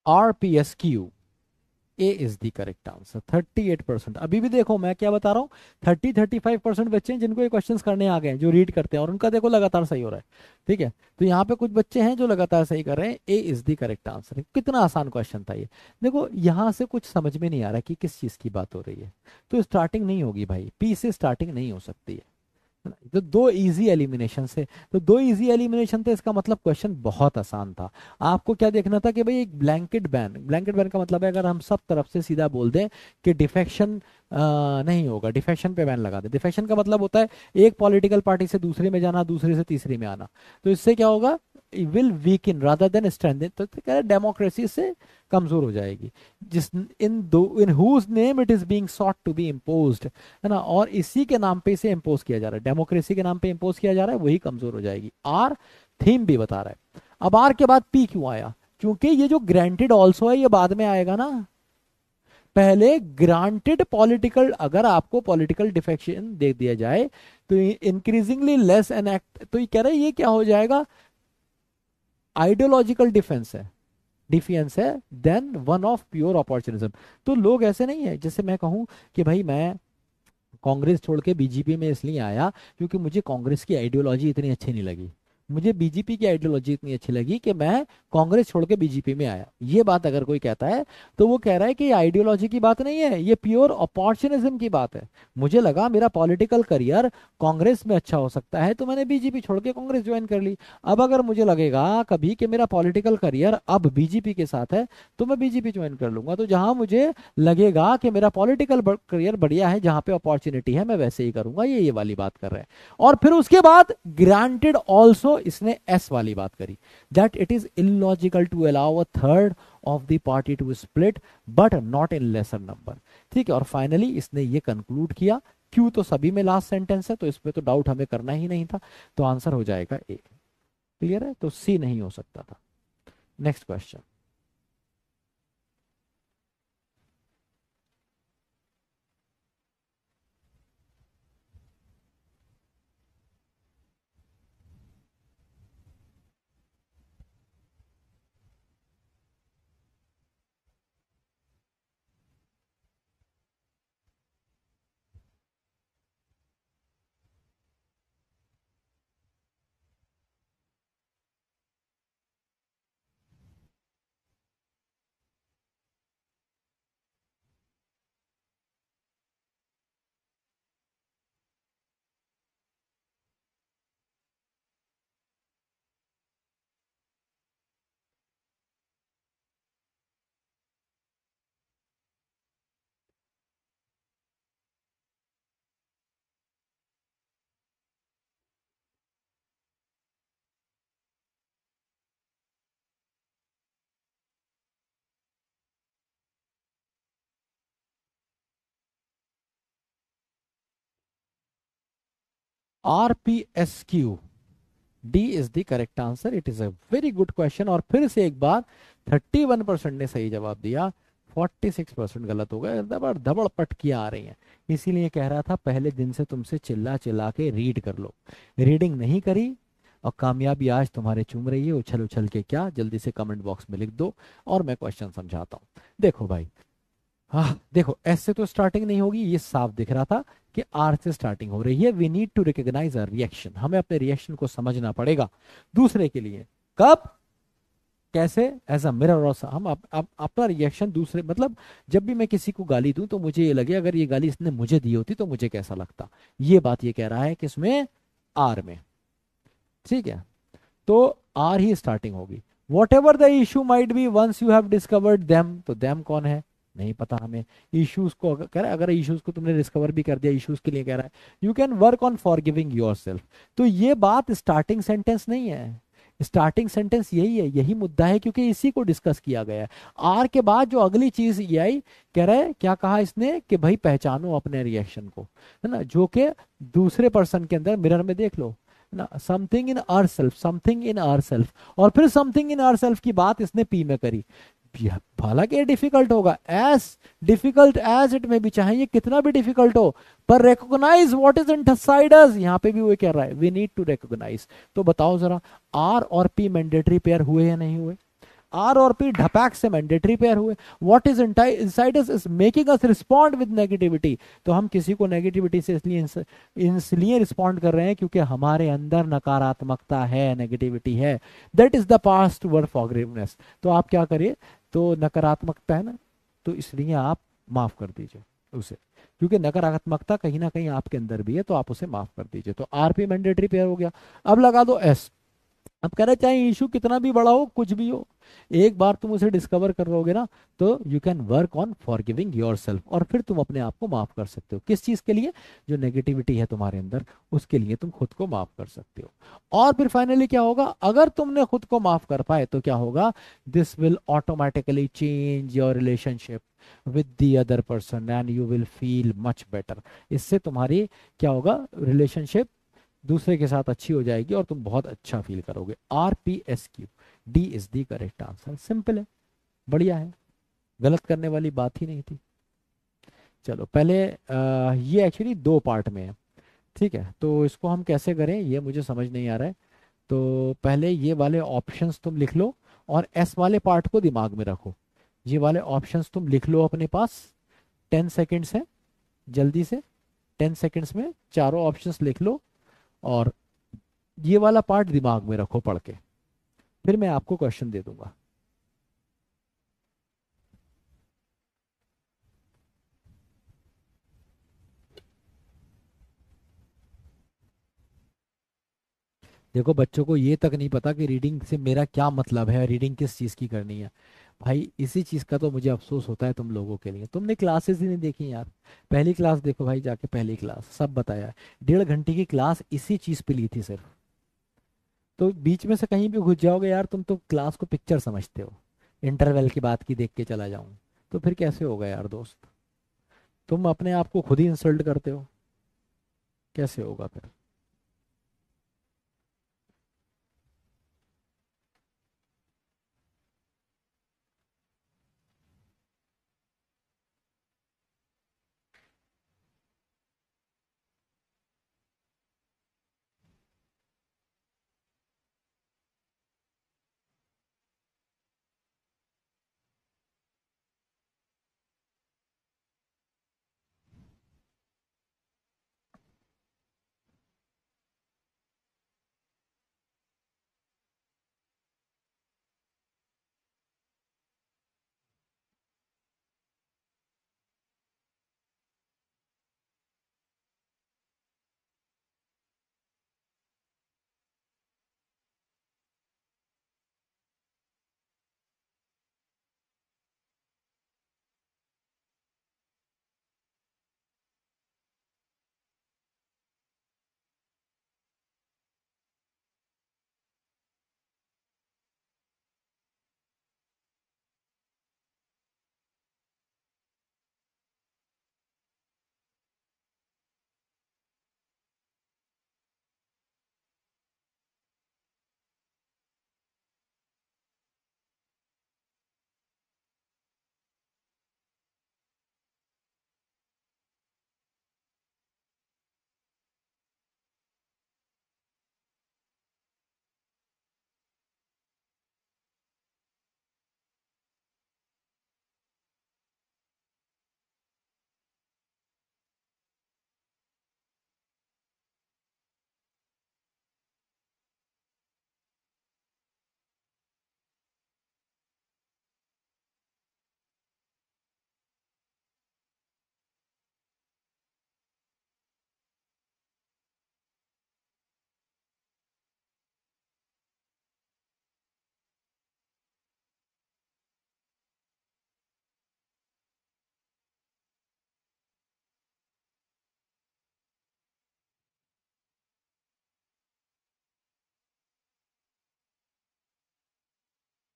R P S Q, A is the correct answer. 38%, अभी भी देखो मैं क्या बता रहा हूँ, 35% बच्चे हैं जिनको ये क्वेश्चंस करने आ गए हैं, जो रीड करते हैं, और उनका देखो लगातार सही हो रहा है। ठीक है, तो यहाँ पे कुछ बच्चे हैं जो लगातार सही कर रहे हैं, ए इज द करेक्ट आंसर। कितना आसान क्वेश्चन था ये। देखो यहाँ से कुछ समझ में नहीं आ रहा कि किस चीज की बात हो रही है, तो स्टार्टिंग नहीं होगी भाई, पी से स्टार्टिंग नहीं हो सकती है। तो दो इजी एलिमिनेशन से, तो दो इजी एलिमिनेशन थे, इसका मतलब क्वेश्चन बहुत आसान था। आपको क्या देखना था कि भाई एक ब्लैंकेट बैन, ब्लैंकेट बैन का मतलब है अगर हम सब तरफ से सीधा बोल दें कि डिफेक्शन नहीं होगा, डिफेक्शन पे बैन लगा दे। डिफेक्शन का मतलब होता है एक पॉलिटिकल पार्टी से दूसरे में जाना, दूसरे से तीसरे में आना, तो इससे क्या होगा, will weaken rather than strengthen, तो कह रहे डेमोक्रेसी से कमजोर हो जाएगी, जिस in whose name it is being sought to be imposed, है ना, और इसी के नाम पे इसे इम्पोज किया जा रहा है, डेमोक्रेसी के नाम पे इम्पोज किया जा रहा है, वही कमजोर हो जाएगी। आर थीम भी बता रहा है। अब आर के बाद पी क्यों आया, क्योंकि ये जो ग्रांटेड ऑल्सो है ये बाद में आएगा ना, पहले ग्रांटेड पॉलिटिकल, अगर आपको पॉलिटिकल डिफेक्शन दे दिया जाए तो इंक्रीजिंगली लेस एन एक्ट, तो ये कह रहे हैं ये क्या हो जाएगा, आइडियोलॉजिकल डिफेंस है, डिफेंस है, then one of pure opportunism. तो लोग ऐसे नहीं है, जैसे मैं कहूं कि भाई मैं कांग्रेस छोड़ के बीजेपी में इसलिए आया क्योंकि मुझे कांग्रेस की आइडियोलॉजी इतनी अच्छी नहीं लगी, मुझे बीजेपी की आइडियोलॉजी इतनी अच्छी लगी कि मैं कांग्रेस छोड़ के बीजेपी में आया। ये बात अगर कोई कहता है तो वो कह रहा है कि ये आइडियोलॉजी की बात नहीं है, ये प्योर अपॉर्चुनिज्म की बात है। मुझे लगा मेरा पॉलिटिकल करियर कांग्रेस में अच्छा हो सकता है, तो मैंने बीजेपी छोड़ के कांग्रेस ज्वाइन कर ली। अब अगर मुझे लगेगा कभी कि मेरा पॉलिटिकल करियर अब बीजेपी के साथ है, तो मैं बीजेपी ज्वाइन कर लूंगा। तो जहां मुझे लगेगा कि मेरा पॉलिटिकल करियर बढ़िया है, जहां पे अपॉर्चुनिटी है, मैं वैसे ही करूंगा। ये वाली बात कर रहे हैं। और फिर उसके बाद ग्रांटेड ऑल्सो इसने एस वाली बात करी, that it is illogical to allow a third of the party to split but not in lesser number. ठीक है, और फाइनली इसने ये कंक्लूड किया। क्यों तो सभी में लास्ट सेंटेंस है, तो इसमें तो डाउट हमें करना ही नहीं था। तो आंसर हो जाएगा ए। क्लियर है, तो सी नहीं हो सकता था। Next question. R P S Q, D is the correct answer. It is a very good question. और फिर से एक बार 31% ने सही जवाब दिया, 46% गलत हो गए। धबड़ धबड़ पटकियां आ रही हैं। इसीलिए कह रहा था पहले दिन से तुमसे चिल्ला चिल्ला के रीड कर लो। रीडिंग नहीं करी और कामयाबी आज तुम्हारे चूम रही है। उछल उछल के क्या, जल्दी से कमेंट बॉक्स में लिख दो और मैं क्वेश्चन समझाता हूँ। देखो भाई, हाँ देखो, एस से तो स्टार्टिंग नहीं होगी, ये साफ दिख रहा था कि आर से स्टार्टिंग हो रही है। We need to recognise a reaction, हमें अपने रिएक्शन को समझना पड़ेगा दूसरे के लिए। कब, कैसे, एज अ मिरर। और हम अपना रिएक्शन दूसरे, मतलब जब भी मैं किसी को गाली दूं तो मुझे ये लगे अगर ये गाली इसने मुझे दी होती तो मुझे कैसा लगता। ये बात ये कह रहा है किसमें, आर में। ठीक है, तो आर ही स्टार्टिंग होगी। Whatever the issue might be once you have discovered them, तो देम कौन है, नहीं पता हमें। इश्यूज को कह रहा है, अगर इश्यूज को तुमने डिस्कवर भी कर दिया, इश्यूज के लिए कह रहा है you can work on for giving your self. तो ये बात स्टार्टिंग सेंटेंस नहीं है, स्टार्टिंग सेंटेंस यही है, यही मुद्दा है, क्योंकि इसी को डिस्कस किया गया है। आर के बाद जो अगली चीज ये आई, कह रहा है क्या कहा इसने कि भाई पहचानो अपने रिएक्शन को, है ना, जो कि दूसरे पर्सन के अंदर मिरर में देख लो ना, something in are self, something in are self. और फिर समथिंग इन आर सेल्फ की बात इसने पी में करी। हालांकि ये डिफिकल्ट होगा, एज डिफिकल्ट एज इट में भी, चाहे ये कितना भी डिफिकल्ट हो, पर recognise what is inside us, यहाँ पे भी वो कह रहा है वी नीड टू रिकॉग्नाइज। तो बताओ जरा, आर और पी मैंडेटरी पेयर हुए या नहीं हुए, आर और पी ढपैक से मैंडेटरी पेयर हुए। What is inside us is making us respond with negativity. तो हम किसी को नेगेटिविटी से इसलिए रिस्पॉन्ड कर रहे हैं क्योंकि हमारे अंदर नकारात्मकता है, नेगेटिविटी है। That is the past word forgiveness. तो आप क्या करिए, तो नकारात्मकता है ना, तो इसलिए आप माफ कर दीजिए उसे, क्योंकि नकारात्मकता कहीं ना कहीं आपके अंदर भी है, तो आप उसे माफ कर दीजिए। तो आरपी मैंडेटरी पेयर हो गया। अब लगा दो एस। अब कह रहे चाहे इशू कितना भी बड़ा हो, कुछ भी हो, एक बार तुम उसे डिस्कवर कर लोगे ना, तो you can work on for giving your self. और फिर तुम अपने आप को माफ कर सकते हो। किस चीज के लिए, जो नेगेटिविटी है तुम्हारे अंदर, उसके लिए तुम खुद को माफ कर सकते हो। और फिर फाइनली क्या होगा, अगर तुमने खुद को माफ कर पाए तो क्या होगा, this will automatically change your relationship with the other person and you will feel much better. इससे तुम्हारी क्या होगा, रिलेशनशिप दूसरे के साथ अच्छी हो जाएगी और तुम बहुत अच्छा फील करोगे। R P S Q, D is the correct answer. Simple है, बढ़िया है, गलत करने वाली बात ही नहीं थी। चलो पहले ये एक्चुअली दो पार्ट में है। ठीक है, तो इसको हम कैसे करें ये मुझे समझ नहीं आ रहा है। तो पहले ये वाले ऑप्शंस तुम लिख लो और एस वाले पार्ट को दिमाग में रखो। ये वाले ऑप्शंस तुम लिख लो अपने पास, 10 सेकेंड्स है, जल्दी से 10 सेकेंड्स में चारों ऑप्शंस लिख लो। और ये वाला पार्ट दिमाग में रखो पढ़ के, फिर मैं आपको क्वेश्चन दे दूंगा। देखो बच्चों को ये तक नहीं पता कि रीडिंग से मेरा क्या मतलब है, रीडिंग किस चीज़ की करनी है। भाई इसी चीज़ का तो मुझे अफसोस होता है तुम लोगों के लिए, तुमने क्लासेस ही नहीं देखी यार। पहली क्लास देखो भाई जाके, पहली क्लास सब बताया है। 1.5 घंटे की क्लास इसी चीज़ पे ली थी सिर्फ। तो बीच में से कहीं भी घुस जाओगे यार, तुम तो क्लास को पिक्चर समझते हो। इंटरवेल की बात की देख के चला जाऊं तो फिर कैसे होगा यार दोस्त। तुम अपने आप को खुद ही इंसल्ट करते हो, कैसे होगा फिर।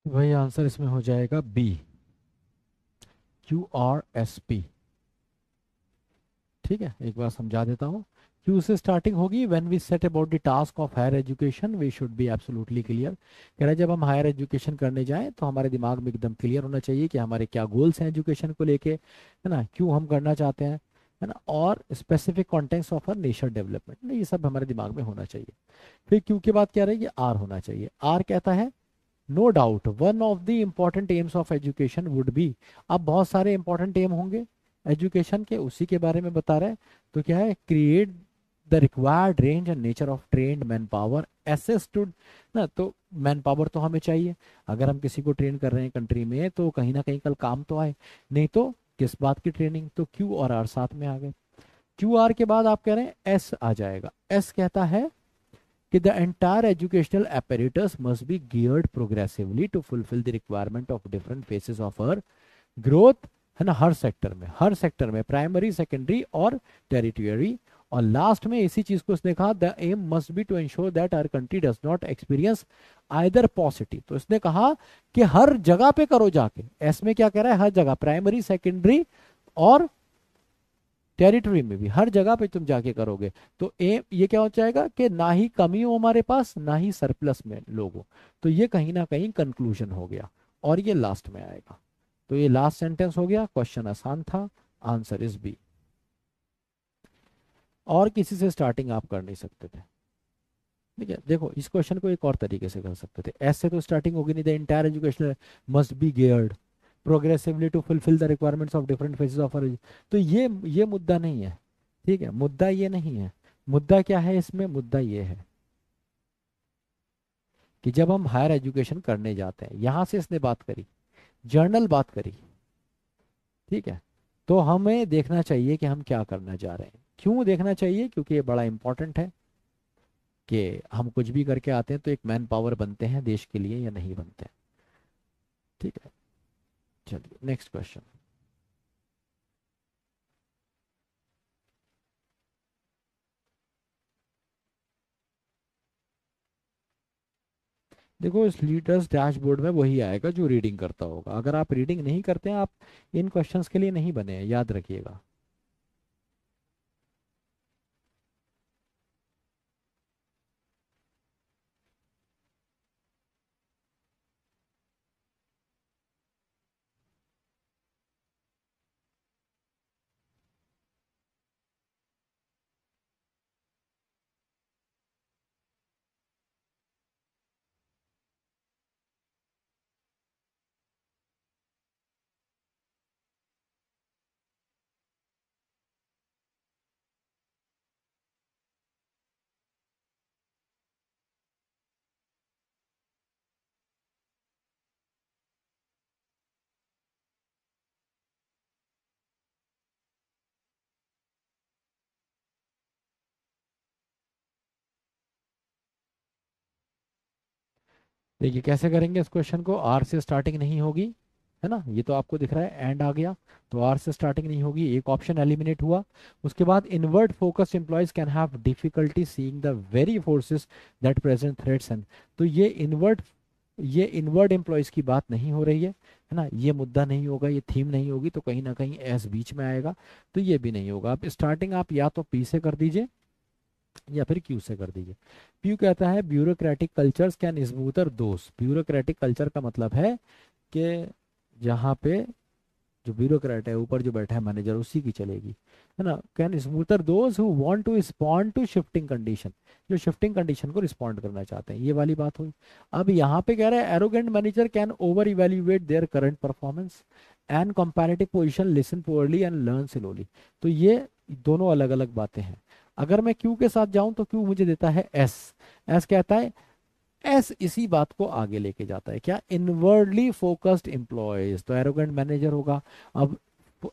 वही आंसर इसमें हो जाएगा बी, QRSP। ठीक है, एक बार समझा देता हूँ। क्यू से स्टार्टिंग होगी, when we set about the task of higher education we should be absolutely clear. कह रहा है जब हम हायर एजुकेशन करने जाएं तो हमारे दिमाग में एकदम क्लियर होना चाहिए कि हमारे क्या गोल्स हैं एजुकेशन को लेके, है ना, क्यों हम करना चाहते हैं, है ना, और specific context of our nation development, ये सब हमारे दिमाग में होना चाहिए। फिर क्यू के बाद क्या रहेगी, आर होना चाहिए। आर कहता है no doubt one of the important aims of education would be. अब बहुत सारे इंपॉर्टेंट एम होंगे एजुकेशन के, उसी के बारे में बता रहे हैं। तो क्या है, create the required range and nature of trained manpower access to, ना, तो मैन पावर तो हमें चाहिए। अगर हम किसी को ट्रेन कर रहे हैं कंट्री में तो कहीं ना कहीं कल काम तो आए, नहीं तो किस बात की ट्रेनिंग। तो क्यू और आर साथ में आ गए। क्यू आर के बाद आप कह रहे हैं एस आ जाएगा। एस कहता है कि the entire educational apparatus must be geared progressively to fulfill the requirement of different phases of our growth, है ना, हर सेक्टर में, हर सेक्टर में, प्राइमरी सेकेंडरी और टेरिटरी। और लास्ट में इसी चीज को उसने कहा the aim must be to ensure that our country does not experience either paucity. तो इसने कहा कि हर जगह पे करो जाके, एस में क्या कह रहा है, हर जगह, प्राइमरी सेकेंडरी और टेरिटरी में भी, हर जगह पे तुम जाके करोगे। तो ये क्या हो जाएगा कि ना ही कमी हो हमारे पास ना ही सरप्लस में लोग हो। तो ये कहीं ना कहीं कंक्लूजन हो गया और ये लास्ट में आएगा। तो ये लास्ट सेंटेंस हो गया। क्वेश्चन आसान था, आंसर इज बी। और किसी से स्टार्टिंग आप कर नहीं सकते थे। ठीक है, देखो इस क्वेश्चन को एक और तरीके से कर सकते थे, ऐसे तो स्टार्टिंग होगी नहीं, the entire education must be geared progressively to fulfil the requirements of different phases of. तो ये मुद्दा नहीं है। ठीक है, मुद्दा ये नहीं है। मुद्दा क्या है इसमें, मुद्दा ये है कि जब हम हायर एजुकेशन करने जाते हैं, यहाँ से इसने बात करी, जर्नल बात करी, ठीक है। तो हमें देखना चाहिए कि हम क्या करना चाह रहे हैं। क्यों देखना चाहिए? क्योंकि ये बड़ा इंपॉर्टेंट है कि हम कुछ भी करके आते हैं तो एक मैन पावर बनते हैं देश के लिए या नहीं बनते हैं। ठीक है, चलिए नेक्स्ट क्वेश्चन। देखो इस लीडर्स डैशबोर्ड में वही आएगा जो रीडिंग करता होगा। अगर आप रीडिंग नहीं करते हैं, आप इन क्वेश्चंस के लिए नहीं बने हैं, याद रखिएगा। देखिए कैसे करेंगे इस क्वेश्चन को। आर से स्टार्टिंग नहीं होगी, है ना, ये तो आपको दिख रहा है, एंड आ गया। तो आर से स्टार्टिंग नहीं होगी, एक ऑप्शन एलिमिनेट हुआ। उसके बाद inward focused employees can have difficulty seeing the very forces that present threats and. तो ये इनवर्ड एम्प्लॉयज की बात नहीं हो रही है ना, ये मुद्दा नहीं होगा, ये थीम नहीं होगी, तो कहीं ना कहीं एस बीच में आएगा, तो ये भी नहीं होगा। अब स्टार्टिंग आप या तो पी से कर दीजिए या फिर क्यू से कर दीजिए। क्यू कहता है ब्यूरोक्रेटिक कल्चर्स कैन स्मूथर दोष। ब्यूरोक्रेटिक कल्चर का मतलब है कि जहाँ पे जो ब्यूरोक्रेट है, ऊपर जो बैठा है मैनेजर, उसी की चलेगी, है ना। Can smother those who want to respond to shifting condition, जो शिफ्टिंग कंडीशन को रिस्पॉन्ड करना चाहते हैं, ये वाली बात हुई। अब यहाँ पे कह रहा है arrogant manager can over evaluate their current performance and comparative position, listen poorly and learn slowly. तो ये दोनों अलग अलग बातें हैं। अगर मैं क्यू के साथ जाऊं तो क्यू मुझे देता है एस। एस कहता है, एस इसी बात को आगे लेके जाता है, क्या, इनवर्डली फोकस्ड एम्प्लॉयज, तो एरोगेंट मैनेजर होगा। अब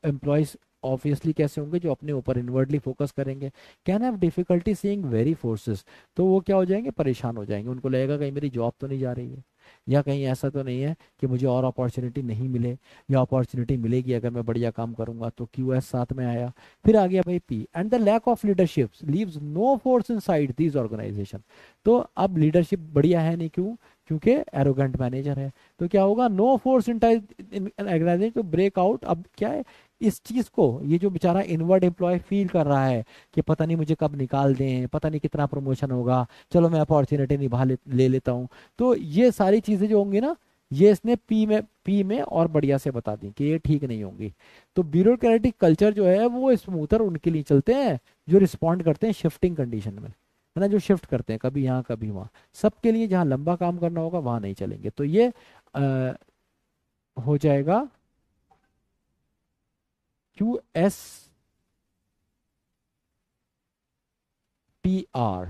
एम्प्लॉयज ऑब्वियसली कैसे होंगे, जो अपने ऊपर इनवर्डली फोकस करेंगे। Can have difficulty seeing very forces, तो वो क्या हो जाएंगे, परेशान हो जाएंगे, उनको लगेगा कहीं मेरी जॉब तो नहीं जा रही है, या कहीं ऐसा तो नहीं है कि मुझे और अपॉर्चुनिटी नहीं मिले, या अपॉर्चुनिटी मिलेगी अगर मैं बढ़िया काम करूंगा। तो क्यू एस साथ में आया। फिर आ गया भाई P, and the lack of leadership leaves no force inside these organisation. तो अब लीडरशिप बढ़िया है नहीं, क्यों, क्योंकि एरोगेंट मैनेजर है। तो क्या होगा, no force in organisation to break out. अब क्या है, इस चीज को ये जो बेचारा इनवर्ड एम्प्लॉय फील कर रहा है कि पता नहीं मुझे कब निकाल दें, पता नहीं कितना प्रमोशन होगा, चलो मैं अपॉर्चुनिटी निभा ले लेता हूँ। तो ये सारी चीजें जो होंगी ना, ये इसने पी में और बढ़िया से बता दी कि ये ठीक नहीं होंगी। तो ब्यूरोक्रेटिक कल्चर जो है वो स्मूथर उनके लिए चलते हैं जो रिस्पॉन्ड करते हैं शिफ्टिंग कंडीशन में, है ना, जो शिफ्ट करते हैं कभी यहाँ कभी वहाँ। सबके लिए जहाँ लंबा काम करना होगा वहाँ नहीं चलेंगे। तो ये हो जाएगा क्यू एस पी आर।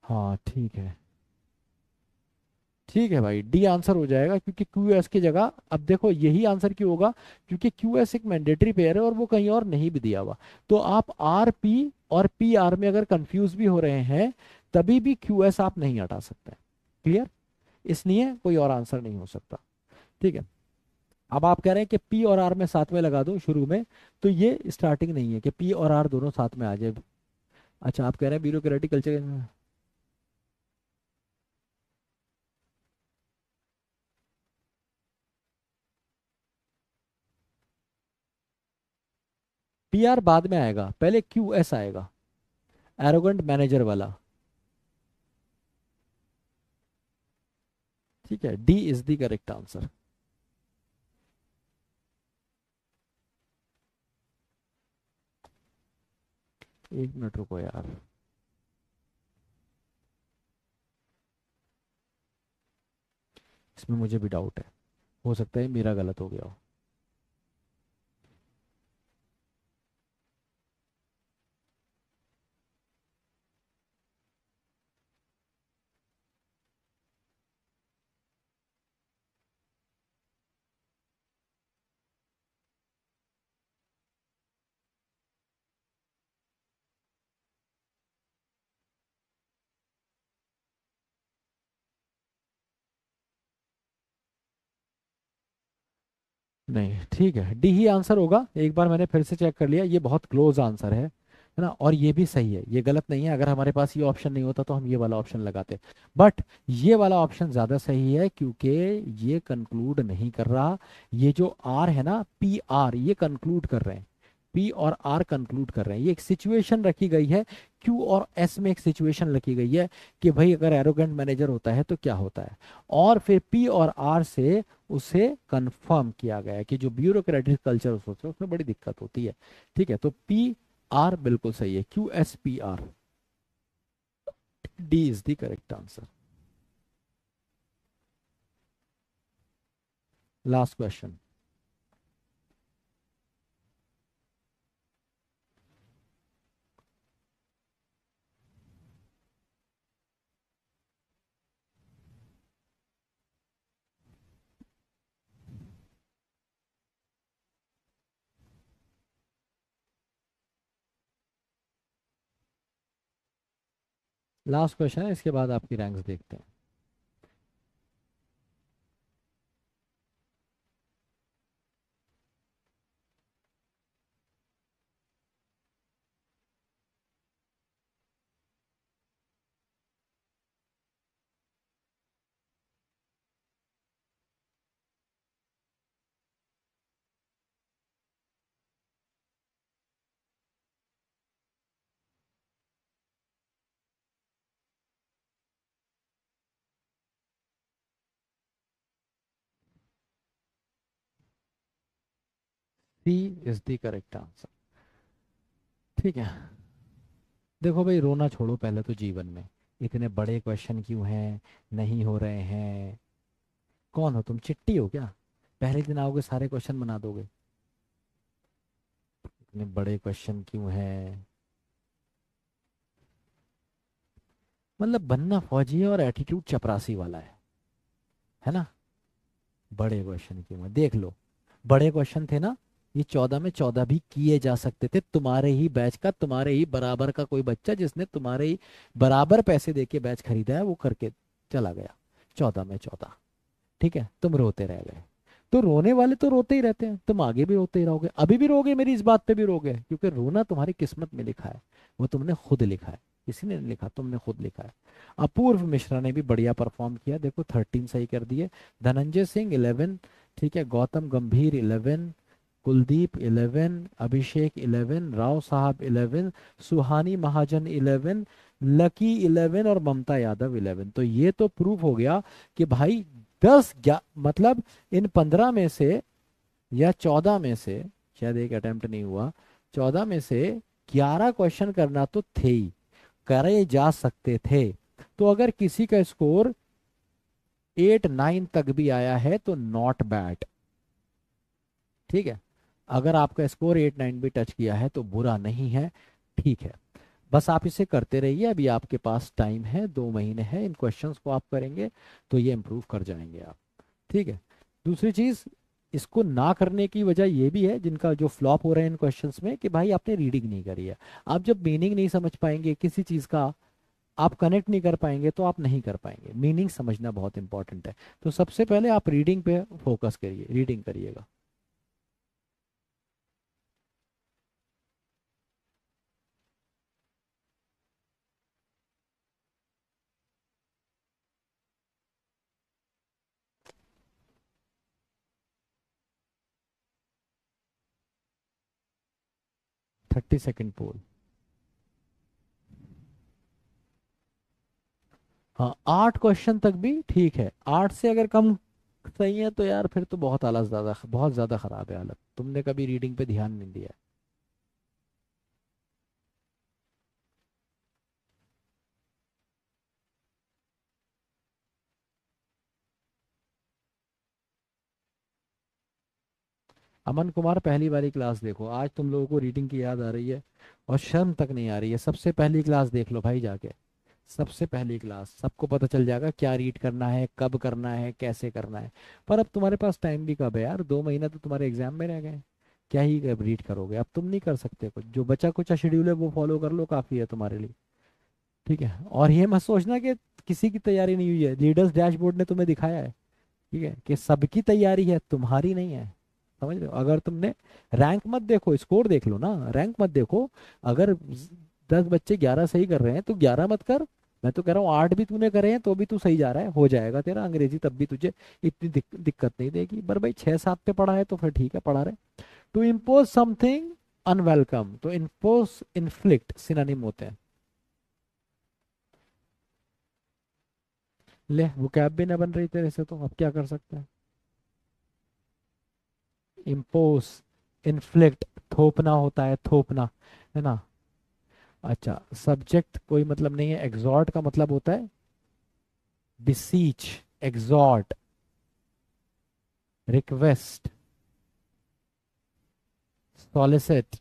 हाँ ठीक है, ठीक है भाई, डी आंसर हो जाएगा, क्योंकि क्यू एस की जगह, अब देखो यही आंसर क्यों होगा, क्योंकि क्यू एस एक मैंडेटरी पेयर है और वो कहीं और नहीं भी दिया हुआ। तो आप आर पी और पी आर में अगर कंफ्यूज भी हो रहे हैं, तभी भी क्यू एस आप नहीं हटा सकते। क्लियर, इसलिए कोई और आंसर नहीं हो सकता। ठीक है। अब आप कह रहे हैं कि पी और आर में साथ में लगा दूं शुरू में, तो ये स्टार्टिंग नहीं है कि पी और आर दोनों साथ में आ जाए। अच्छा, आप कह रहे हैं ब्यूरोक्रेटिक कल्चर, पी आर बाद में आएगा, पहले क्यू एस आएगा, एरोगेंट मैनेजर वाला। ठीक है, D is the correct answer. एक मिनट रुको यार, इसमें मुझे भी डाउट है, हो सकता है मेरा गलत हो गया हो। नहीं, ठीक है, डी ही आंसर होगा। एक बार मैंने फिर से चेक कर लिया, ये बहुत क्लोज आंसर है ना, और ये भी सही है, ये गलत नहीं है। अगर हमारे पास ये ऑप्शन नहीं होता तो हम ये वाला ऑप्शन लगाते, बट ये वाला ऑप्शन ज़्यादा सही है, क्योंकि ये कंक्लूड नहीं कर रहा। ये जो आर है ना, पी आर, ये कंक्लूड कर रहे हैं, पी और आर कंक्लूड कर रहे हैं। ये एक सिचुएशन रखी गई है, क्यू और एस में एक सिचुएशन रखी गई है कि भाई अगर एरोगेंट मैनेजर होता है तो क्या होता है, और फिर पी और आर से उसे कंफर्म किया गया है कि जो ब्यूरोक्रेटिक कल्चर होता है उसमें बड़ी दिक्कत होती है। ठीक है, तो पी आर बिल्कुल सही है, Q S P R, D is the correct answer. Last question. Last question है, इसके बाद आपकी रैंक्स देखते हैं। सी इज द करेक्ट आंसर। ठीक है, देखो भाई, रोना छोड़ो पहले तो जीवन में। इतने बड़े क्वेश्चन क्यों हैं, नहीं हो रहे हैं? कौन हो तुम, चिट्टी हो क्या? पहले दिन आओगे सारे क्वेश्चन बना दोगे? इतने बड़े क्वेश्चन क्यों हैं? मतलब बनना फौजी है और एटीट्यूड चपरासी वाला है ना? बड़े क्वेश्चन क्यों है, देख लो। बड़े क्वेश्चन थे ना, ये 14 में 14 भी किए जा सकते थे। तुम्हारे ही बैच का, तुम्हारे ही बराबर का कोई बच्चा जिसने तुम्हारे ही बराबर पैसे दे के बैच खरीदा है, वो करके चला गया 14 में 14। ठीक है, तुम रोते रह गए। तो रोने वाले तो रोते ही रहते हैं, तुम आगे भी रोते ही रहोगे, अभी भी रोगे, मेरी इस बात पे भी रोगे, क्योंकि रोना तुम्हारी किस्मत में लिखा है। वो तुमने खुद लिखा है, किसी ने नहीं लिखा, तुमने खुद लिखा है। अपूर्व मिश्रा ने भी बढ़िया परफॉर्म किया, देखो 13 सही कर दिए। धनंजय सिंह 11। ठीक है, गौतम गंभीर 11, कुलदीप 11, अभिषेक 11, राव साहब 11, सुहानी महाजन 11, लकी 11 और ममता यादव 11। तो ये तो प्रूफ हो गया कि भाई मतलब इन 15 में से या 14 में से, शायद एक अटेम्प्ट नहीं हुआ, 14 में से 11 क्वेश्चन करना तो थे ही, करे जा सकते थे। तो अगर किसी का स्कोर 8 9 तक भी आया है तो नॉट बैड। ठीक है, अगर आपका स्कोर 8 9 भी टच किया है तो बुरा नहीं है। ठीक है, बस आप इसे करते रहिए, अभी आपके पास टाइम है, 2 महीने हैं, इन क्वेश्चंस को आप करेंगे तो ये इम्प्रूव कर जाएंगे आप। ठीक है, दूसरी चीज, इसको ना करने की वजह ये भी है, जिनका जो फ्लॉप हो रहे हैं इन क्वेश्चंस में, कि भाई आपने रीडिंग नहीं करी है। आप जब मीनिंग नहीं समझ पाएंगे किसी चीज का, आप कनेक्ट नहीं कर पाएंगे, तो आप नहीं कर पाएंगे। मीनिंग समझना बहुत इंपॉर्टेंट है। तो सबसे पहले आप रीडिंग पे फोकस करिए, रीडिंग करिएगा। 30 सेकेंड पोल। हाँ, 8 क्वेश्चन तक भी ठीक है, 8 से अगर कम सही है तो यार फिर तो बहुत हालत ज्यादा, बहुत ज्यादा खराब है हालत, तुमने कभी रीडिंग पे ध्यान नहीं दिया है। अमन कुमार, पहली वाली क्लास देखो, आज तुम लोगों को रीडिंग की याद आ रही है और शर्म तक नहीं आ रही है। सबसे पहली क्लास देख लो भाई जाके, सबसे पहली क्लास, सबको पता चल जाएगा क्या रीड करना है, कब करना है, कैसे करना है। पर अब तुम्हारे पास टाइम भी कब है यार, 2 महीना तो तुम्हारे एग्जाम में रह गए। क्या ही अब रीड करोगे, अब तुम नहीं कर सकते कुछ, जो बचा कुचा शेड्यूल है वो फॉलो कर लो, काफी है तुम्हारे लिए। ठीक है, और ये मत सोचना कि किसी की तैयारी नहीं हुई है, लीडर्स डैशबोर्ड ने तुम्हें दिखाया है, ठीक है, कि सबकी तैयारी है, तुम्हारी नहीं है। समझ रहे हो? अगर तुमने रैंक मत देखो, स्कोर देख लो ना, रैंक मत देखो। अगर 10 बच्चे 11 सही कर रहे हैं तो 11 मत कर। मैं तो कह रहा हूँ 8 भी तूने करे हैं तो भी तू सही जा रहा है, हो जाएगा तेरा अंग्रेजी, तब भी तुझे इतनी दिक्कत नहीं देगी। पर भाई 6-7 पे पढ़ा है तो फिर ठीक है, पढ़ा रहे। टू इम्पोज समथिंग अनवेलकम, तो इम्पोज इन्फ्लिक्ट सिनोनिम होते हैं। ले वोकैब भी ना बन रही तेरे से, तो अब क्या कर सकते हैं? इम्पोज, इन्फ्लिक्ट, थोपना होता है, थोपना, है ना। अच्छा, सब्जेक्ट कोई मतलब नहीं है। एग्जॉर्ट का मतलब होता है बिसीच, एग्जॉर्ट, रिक्वेस्ट, सॉलिसिट,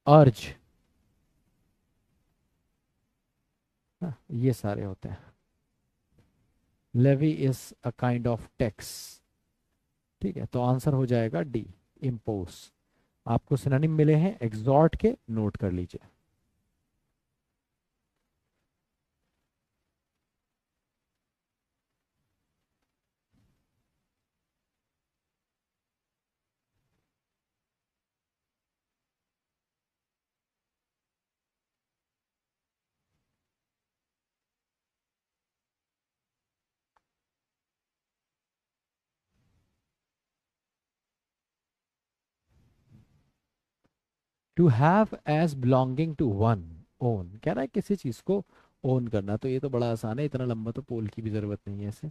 अर्ज, ये सारे होते हैं। Levy is a kind of tax. ठीक है, तो आंसर हो जाएगा डी, इम्पोज। आपको सिनोनिम मिले हैं एग्जॉर्ट के, नोट कर लीजिए। To have as belonging to one, own कह रहा है किसी चीज को ओन करना, तो ये तो बड़ा आसान है, इतना लंबा तो पोल की भी जरूरत नहीं है ऐसे।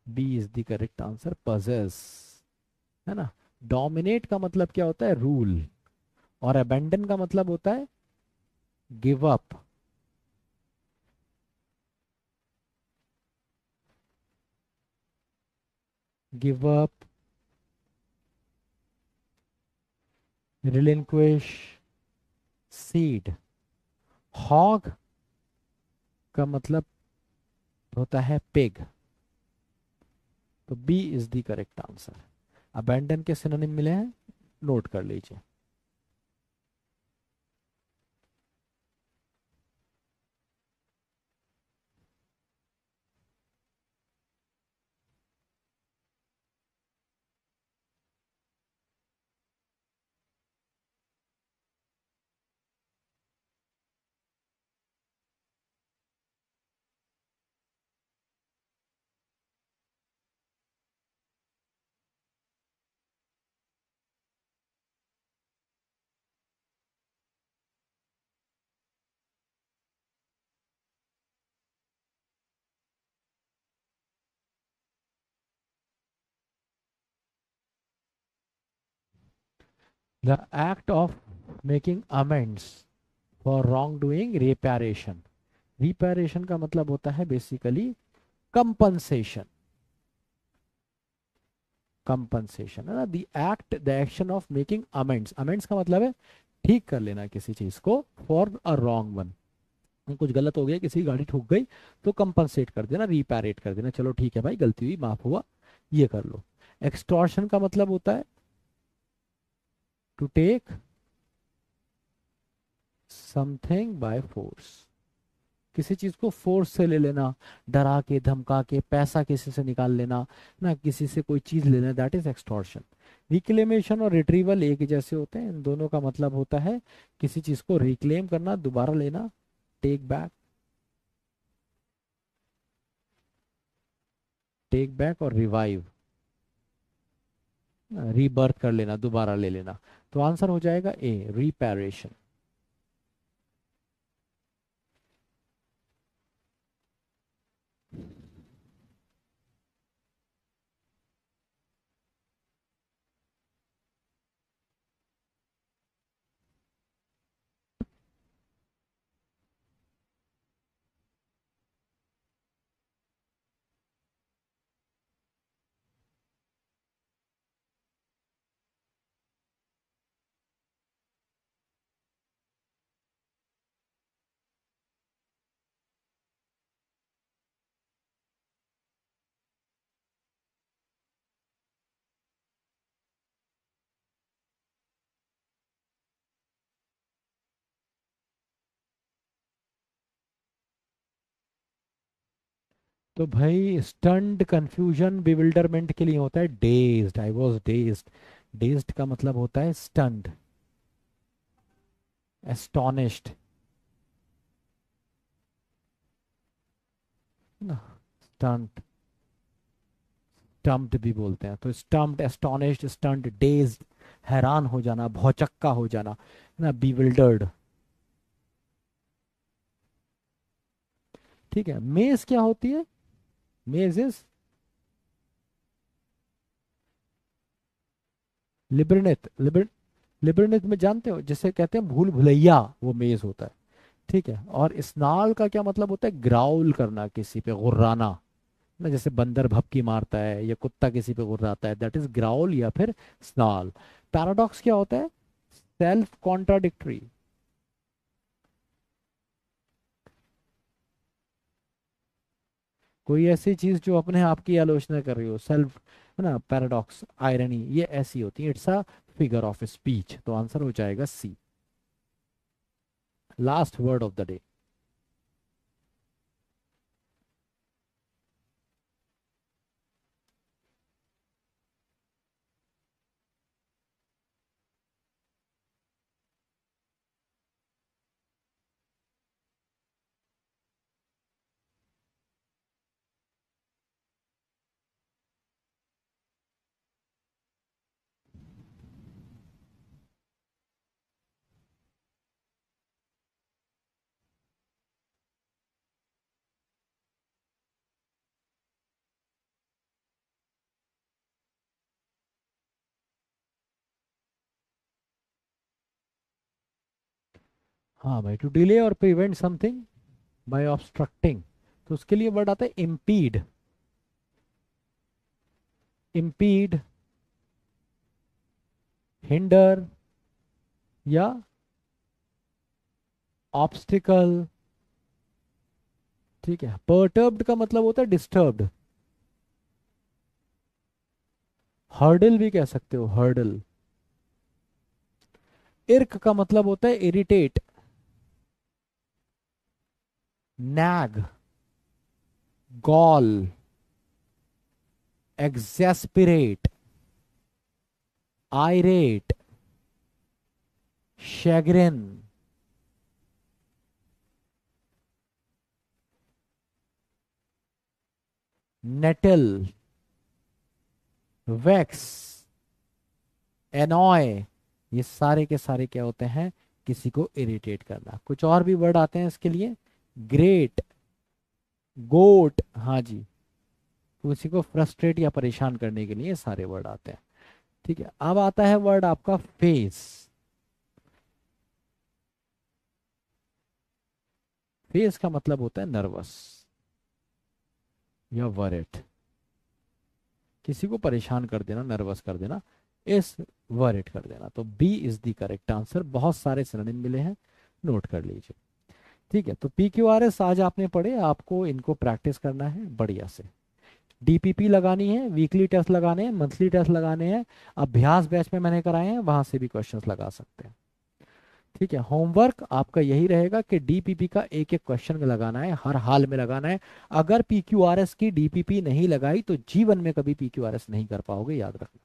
B is the correct answer, possess, है ना। डोमिनेट का मतलब क्या होता है? रूल। और अबेंडन का मतलब होता है give up. Give up, relinquish, cede. Hog का मतलब होता है पिग, तो B is the correct answer. Abandon के सिनोनिम मिले हैं, नोट कर लीजिए। The act of making amends for wrongdoing, reparation. Reparation का मतलब होता है बेसिकली कंपनसेशन। कंपनसेशन है ना, the act, the action of making amends. Amends का मतलब है ठीक कर लेना किसी चीज को, फॉर अ रॉन्ग वन। कुछ गलत हो गया, किसी की गाड़ी ठुक गई, तो कंपनसेट कर देना, रिपेरेट कर देना, चलो ठीक है भाई गलती हुई, माफ हुआ, ये कर लो। एक्सटॉर्शन का मतलब होता है to take something by force, किसी चीज को फोर्स से ले लेना, डरा के धमका के पैसा किसी से निकाल लेना, ना किसी से कोई चीज लेना, दैट इज एक्सटॉर्शन। रिक्लेमेशन और रिट्रीवल एक ही जैसे होते हैं, इन दोनों का मतलब होता है किसी चीज को रिक्लेम करना, दोबारा लेना, टेक बैक, टेक बैक और रिवाइव, रीबर्थ कर लेना, दोबारा ले लेना। तो आंसर हो जाएगा ए, रिपेरेशन। तो भाई स्टंड, कंफ्यूजन, बिविल्डरमेंट के लिए होता है dazed, I was dazed. Dazed का मतलब होता है स्टंड, एस्टोनिश्ड ना, स्टंट, स्टम्प्ड भी बोलते हैं। तो स्टम्प्ड, एस्टोनिश्ड, स्टंट, डेज्ड, हैरान हो जाना, भौचक्का हो जाना ना, बीविल्डर्ड। ठीक है, मेज क्या होती है? मेज इज लिबरनेथ। लिबरनेथ में जानते हो, जिसे कहते हैं भूल भुलैया, वो मेज होता है। ठीक है, और स्नाल का क्या मतलब होता है? ग्राउल करना, किसी पे गुर्राना ना, जैसे बंदर भपकी मारता है या कुत्ता किसी पे गुर्राता है, दैट इज ग्राउल या फिर स्नाल। पैराडॉक्स क्या होता है? Self contradictory. कोई ऐसी चीज जो अपने आप की आलोचना कर रही हो, सेल्फ, है ना, पैराडॉक्स, आयरनी, ये ऐसी होती है। It's a figure of speech. तो आंसर हो जाएगा C, last word of the day. हाँ भाई, टू डिले और प्रिवेंट समथिंग बाय ऑब्स्ट्रक्टिंग, तो उसके लिए वर्ड आता है इम्पीड। इम्पीड, हिंडर या ऑब्स्टिकल। ठीक है, पर्टर्ब्ड का मतलब होता है डिस्टर्ब्ड। हर्डल भी कह सकते हो, हर्डल। इर्क का मतलब होता है irritate. Nag, gall, exasperate, irate, chagrin, nettle, vex, annoy, ये सारे के सारे क्या होते हैं? किसी को इरिटेट करना। कुछ और भी वर्ड आते हैं इसके लिए, ग्रेट, गोट, हाँ जी, किसी को फ्रस्ट्रेट या परेशान करने के लिए ये सारे वर्ड आते हैं। ठीक है, अब आता है वर्ड आपका फेस। फेस का मतलब होता है नर्वस या वरिड, किसी को परेशान कर देना, नर्वस कर देना, इस वरिड कर देना। तो B is the correct answer. बहुत सारे सिनोनिम मिले हैं, नोट कर लीजिए। ठीक है, तो पी क्यू आर एस आज आपने पढ़े, आपको इनको प्रैक्टिस करना है बढ़िया से। डीपीपी लगानी है, वीकली टेस्ट लगाने हैं, मंथली टेस्ट लगाने हैं। अभ्यास बैच में मैंने कराए हैं, वहां से भी क्वेश्चंस लगा सकते हैं। ठीक है, होमवर्क आपका यही रहेगा कि डीपीपी का एक एक क्वेश्चन लगाना है, हर हाल में लगाना है। अगर पीक्यूआरएस की डीपीपी नहीं लगाई तो जीवन में कभी पीक्यूआरएस नहीं कर पाओगे, याद रखना।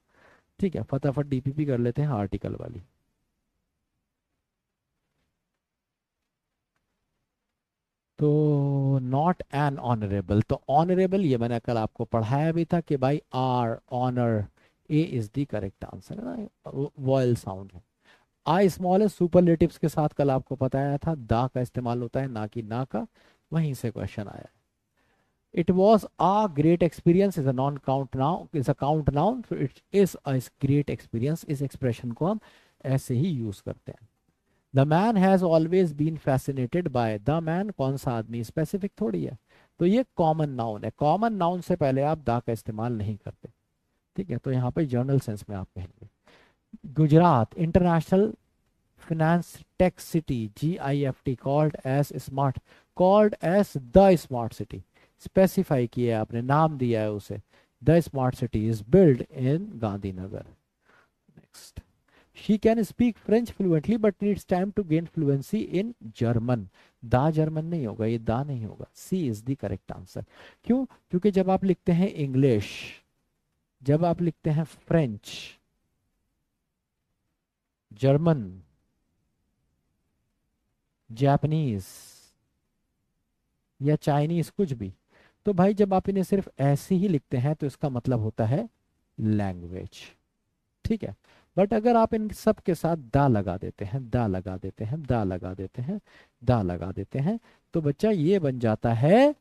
ठीक है, फटाफट डीपीपी कर लेते हैं आर्टिकल वाली। तो नॉट एन ऑनरेबल, तो ऑनरेबल ये मैंने कल आपको पढ़ाया भी था कि भाई R, honour, A is the correct answer, है ना, वॉयल साउंड है। आई स्मॉल है, सुपरलेटिव्स के साथ कल आपको बताया था दा का इस्तेमाल होता है, ना कि ना का, वहीं से क्वेश्चन आया। It was a great experience is a non count noun, is a count noun, तो it is a great experience, इस एक्सप्रेशन को हम ऐसे ही यूज करते हैं। The man has always been fascinated by, the man कौन सा आदमी, स्पेसिफिक थोड़ी है। तो ये कॉमन नाउन है, कॉमन नाउन से पहले आप दा का इस्तेमाल नहीं करते। ठीक है, तो यहाँ पे जर्नल सेंस में आप कहेंगे। Gujarat international finance tech city, GIFT, called as smart, called as the smart city, specify किया है आपने, नाम दिया है उसे। The smart city is build in Gandhinagar. Next, she can speak French fluently but needs time to gain fluency in German. The German नहीं होगा, ये दा नहीं होगा, C is the correct answer. क्यों? क्योंकि जब आप लिखते हैं इंग्लिश, जब आप लिखते हैं फ्रेंच, जर्मन, जापानीज या चाइनीज कुछ भी, तो भाई जब आप इन्हें सिर्फ ऐसे ही लिखते हैं तो इसका मतलब होता है लैंग्वेज। ठीक है। बट अगर आप इन सब के साथ दा लगा देते हैं, दा लगा देते हैं, दा लगा देते हैं, दा लगा देते हैं, तो बच्चा ये बन जाता है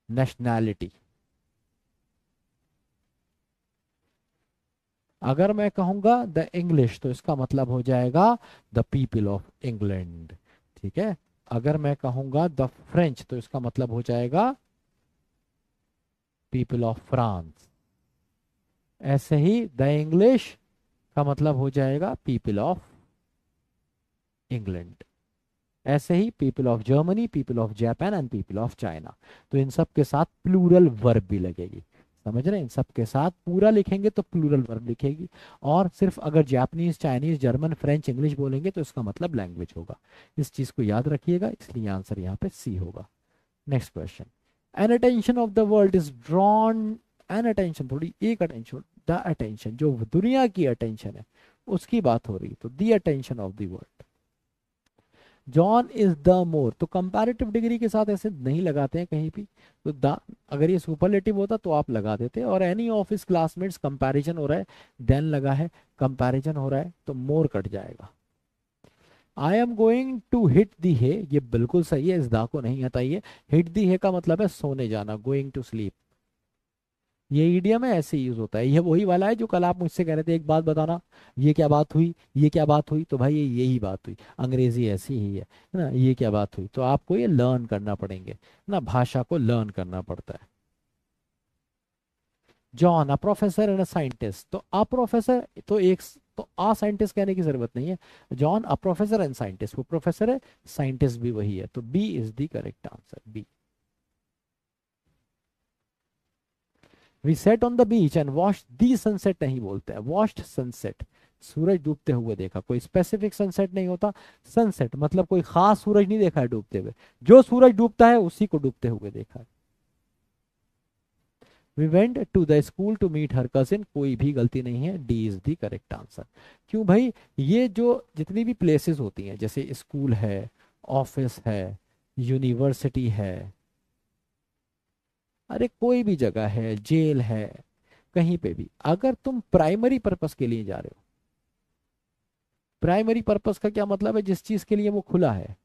नेशनैलिटी। अगर मैं कहूंगा द इंग्लिश तो इसका मतलब हो जाएगा द पीपल ऑफ इंग्लैंड। ठीक है। अगर मैं कहूंगा द फ्रेंच तो इसका मतलब हो जाएगा पीपल ऑफ फ्रांस। ऐसे ही द इंग्लिश का मतलब हो जाएगा पीपल ऑफ इंग्लैंड। ऐसे ही people of Germany, people of Japan and people of China. तो इन सब के साथ प्लूरल वर्ब भी लगेगी। समझ रहे हैं? इन सब के साथ पूरा लिखेंगे तो प्लूरल वर्ब लिखेगी, और सिर्फ अगर Japanese, Chinese, German, French, English बोलेंगे तो इसका मतलब लैंग्वेज होगा। इस चीज को याद रखिएगा, इसलिए आंसर यहाँ पे सी होगा। Next question. An attention of the world is drawn. An attention, थोड़ी एक अटेंशन, द अटेंशन जो दुनिया की अटेंशन है उसकी बात हो रही, तो the attention of the world. John is the more, तो कंपैरेटिव डिग्री के साथ ऐसे नहीं लगाते हैं कहीं भी, तो द, अगर ये सुपरलेटिव होता तो आप लगा देते। और any of his classmates, comparison हो रहा है, देन लगा है, कंपैरिजन हो रहा है तो मोर कट जाएगा। I am going to hit the है, ये बिल्कुल सही है, इस दा को नहीं हटाइए। हिट दी है का मतलब है सोने जाना, गोइंग टू स्लीप। ये ईडियम है, ऐसे यूज होता है। ये वही वाला है जो कल आप मुझसे कह रहे थे एक बात बताना, ये क्या बात हुई, ये क्या बात हुई, तो भाई ये यही बात हुई। अंग्रेजी ऐसी ही है ना, ये क्या बात हुई, तो आपको ये लर्न करना पड़ेंगे ना, भाषा को लर्न करना पड़ता है। John a professor and a scientist, तो अ प्रोफेसर तो एक, तो आ साइंटिस्ट कहने की जरूरत नहीं है। John a professor and scientist, वो प्रोफेसर है, साइंटिस्ट भी वही है, तो B is the correct answer, B. We set on the beach and watch the sunset नहीं बोलते हैं, वॉच्ड सनसेट, सूरज डूबते हुए देखा। कोई स्पेसिफिक सनसेट नहीं होता, सनसेट मतलब कोई खास सूरज नहीं देखा है डूबते हुए, जो सूरज डूबता है उसी को डूबते हुए देखा है। We went to the school to meet her cousin, कोई भी गलती नहीं है, D is the correct answer. क्यों भाई? ये जो जितनी भी प्लेसेस होती हैं, जैसे स्कूल है, ऑफिस है, यूनिवर्सिटी है, अरे कोई भी जगह है, जेल है, कहीं पे भी अगर तुम प्राइमरी पर्पस के लिए जा रहे हो, प्राइमरी पर्पस का क्या मतलब है? जिस चीज के लिए वो खुला है,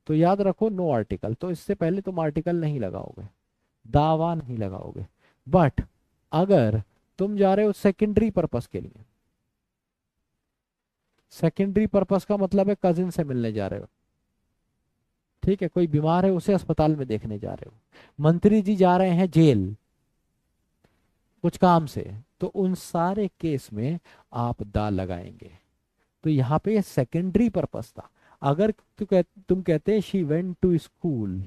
तो याद रखो नो आर्टिकल, तो इससे पहले तुम आर्टिकल नहीं लगाओगे, दावा नहीं लगाओगे। बट अगर तुम जा रहे हो सेकेंडरी पर्पस के लिए, सेकेंडरी पर्पस का मतलब है कजिन से मिलने जा रहे हो, ठीक है, कोई बीमार है उसे अस्पताल में देखने जा रहे हो, मंत्री जी जा रहे हैं जेल कुछ काम से, तो उन सारे केस में आप दा लगाएंगे। तो यहाँ पे सेकेंडरी पर्पस था। अगर तुम कहते हैं she went to school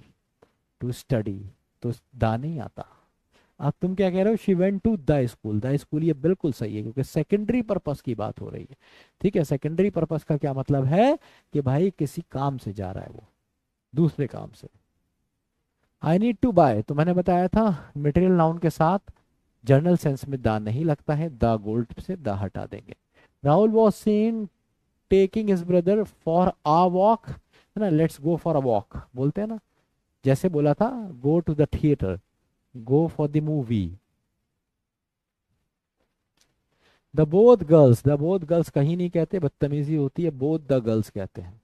to study, तो दा नहीं आता। अब तुम क्या कह रहे हो? She went to the school, the school, ये बिल्कुल सही है क्योंकि सेकेंडरी पर्पस की बात हो रही है। ठीक है, सेकेंडरी पर्पस का क्या मतलब है कि भाई किसी काम से जा रहा है वो, दूसरे काम से। आई नीड टू बाय, तो मैंने बताया था मटेरियल नाउन के साथ जर्नल सेंस में दा नहीं लगता है, द गोल्ड से दा हटा देंगे। Rahul was seen taking his brother for a walk, है ना, let's go for a walk बोलते हैं ना, जैसे बोला था go to the theatre, go for the movie. The both girls, the both girls कहीं नहीं कहते, बदतमीजी होती है, बोथ द गर्ल्स कहते हैं।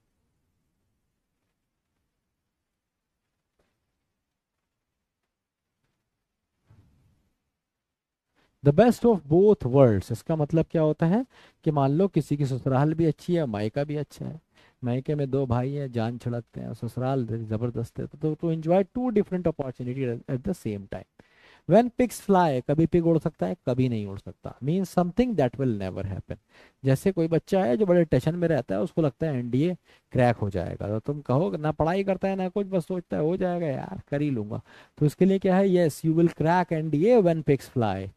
The best of both worlds, इसका मतलब क्या होता है कि मान लो किसी की ससुराल भी अच्छी है, मायका भी अच्छा है, मायके में दो भाई हैं जान छिड़कते हैं, और ससुराल जबरदस्त है, तो enjoy two different opportunity at the same time. When pigs fly, कभी पिग उड़ सकता है, कभी नहीं उड़ सकता, means something that will never happen. जैसे कोई बच्चा है जो बड़े टेंशन में रहता है, उसको लगता है एनडीए क्रैक हो जाएगा, तो तुम कहो ना पढ़ाई करता है ना कुछ, बस सोचता है हो जाएगा यार, कर ही लूंगा, तो इसके लिए क्या है, yes you will crack NDA when pigs fly.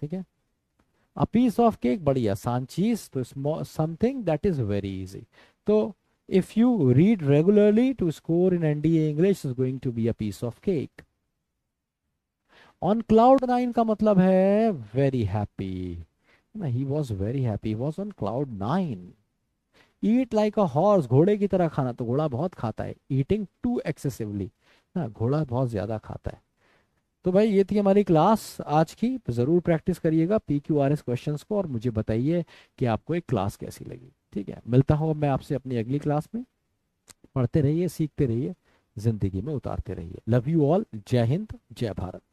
ठीक है। अ पीस ऑफ केक, बड़ी आसान चीज, तो something that is very easy. तो if you read regularly to score in NDA English is going to be a piece of cake. On cloud nine का मतलब है वेरी हैप्पी ना, he was very happy, was on cloud nine. Eat like a horse, घोड़े की तरह खाना, तो घोड़ा बहुत खाता है, ईटिंग टू एक्सेसिवली ना, घोड़ा बहुत ज्यादा खाता है। तो भाई ये थी हमारी क्लास आज की, तो ज़रूर प्रैक्टिस करिएगा PQRS क्वेश्चंस को और मुझे बताइए कि आपको एक क्लास कैसी लगी। ठीक है, मिलता हूँ मैं आपसे अपनी अगली क्लास में। पढ़ते रहिए, सीखते रहिए, जिंदगी में उतारते रहिए। लव यू ऑल, जय हिंद, जय भारत।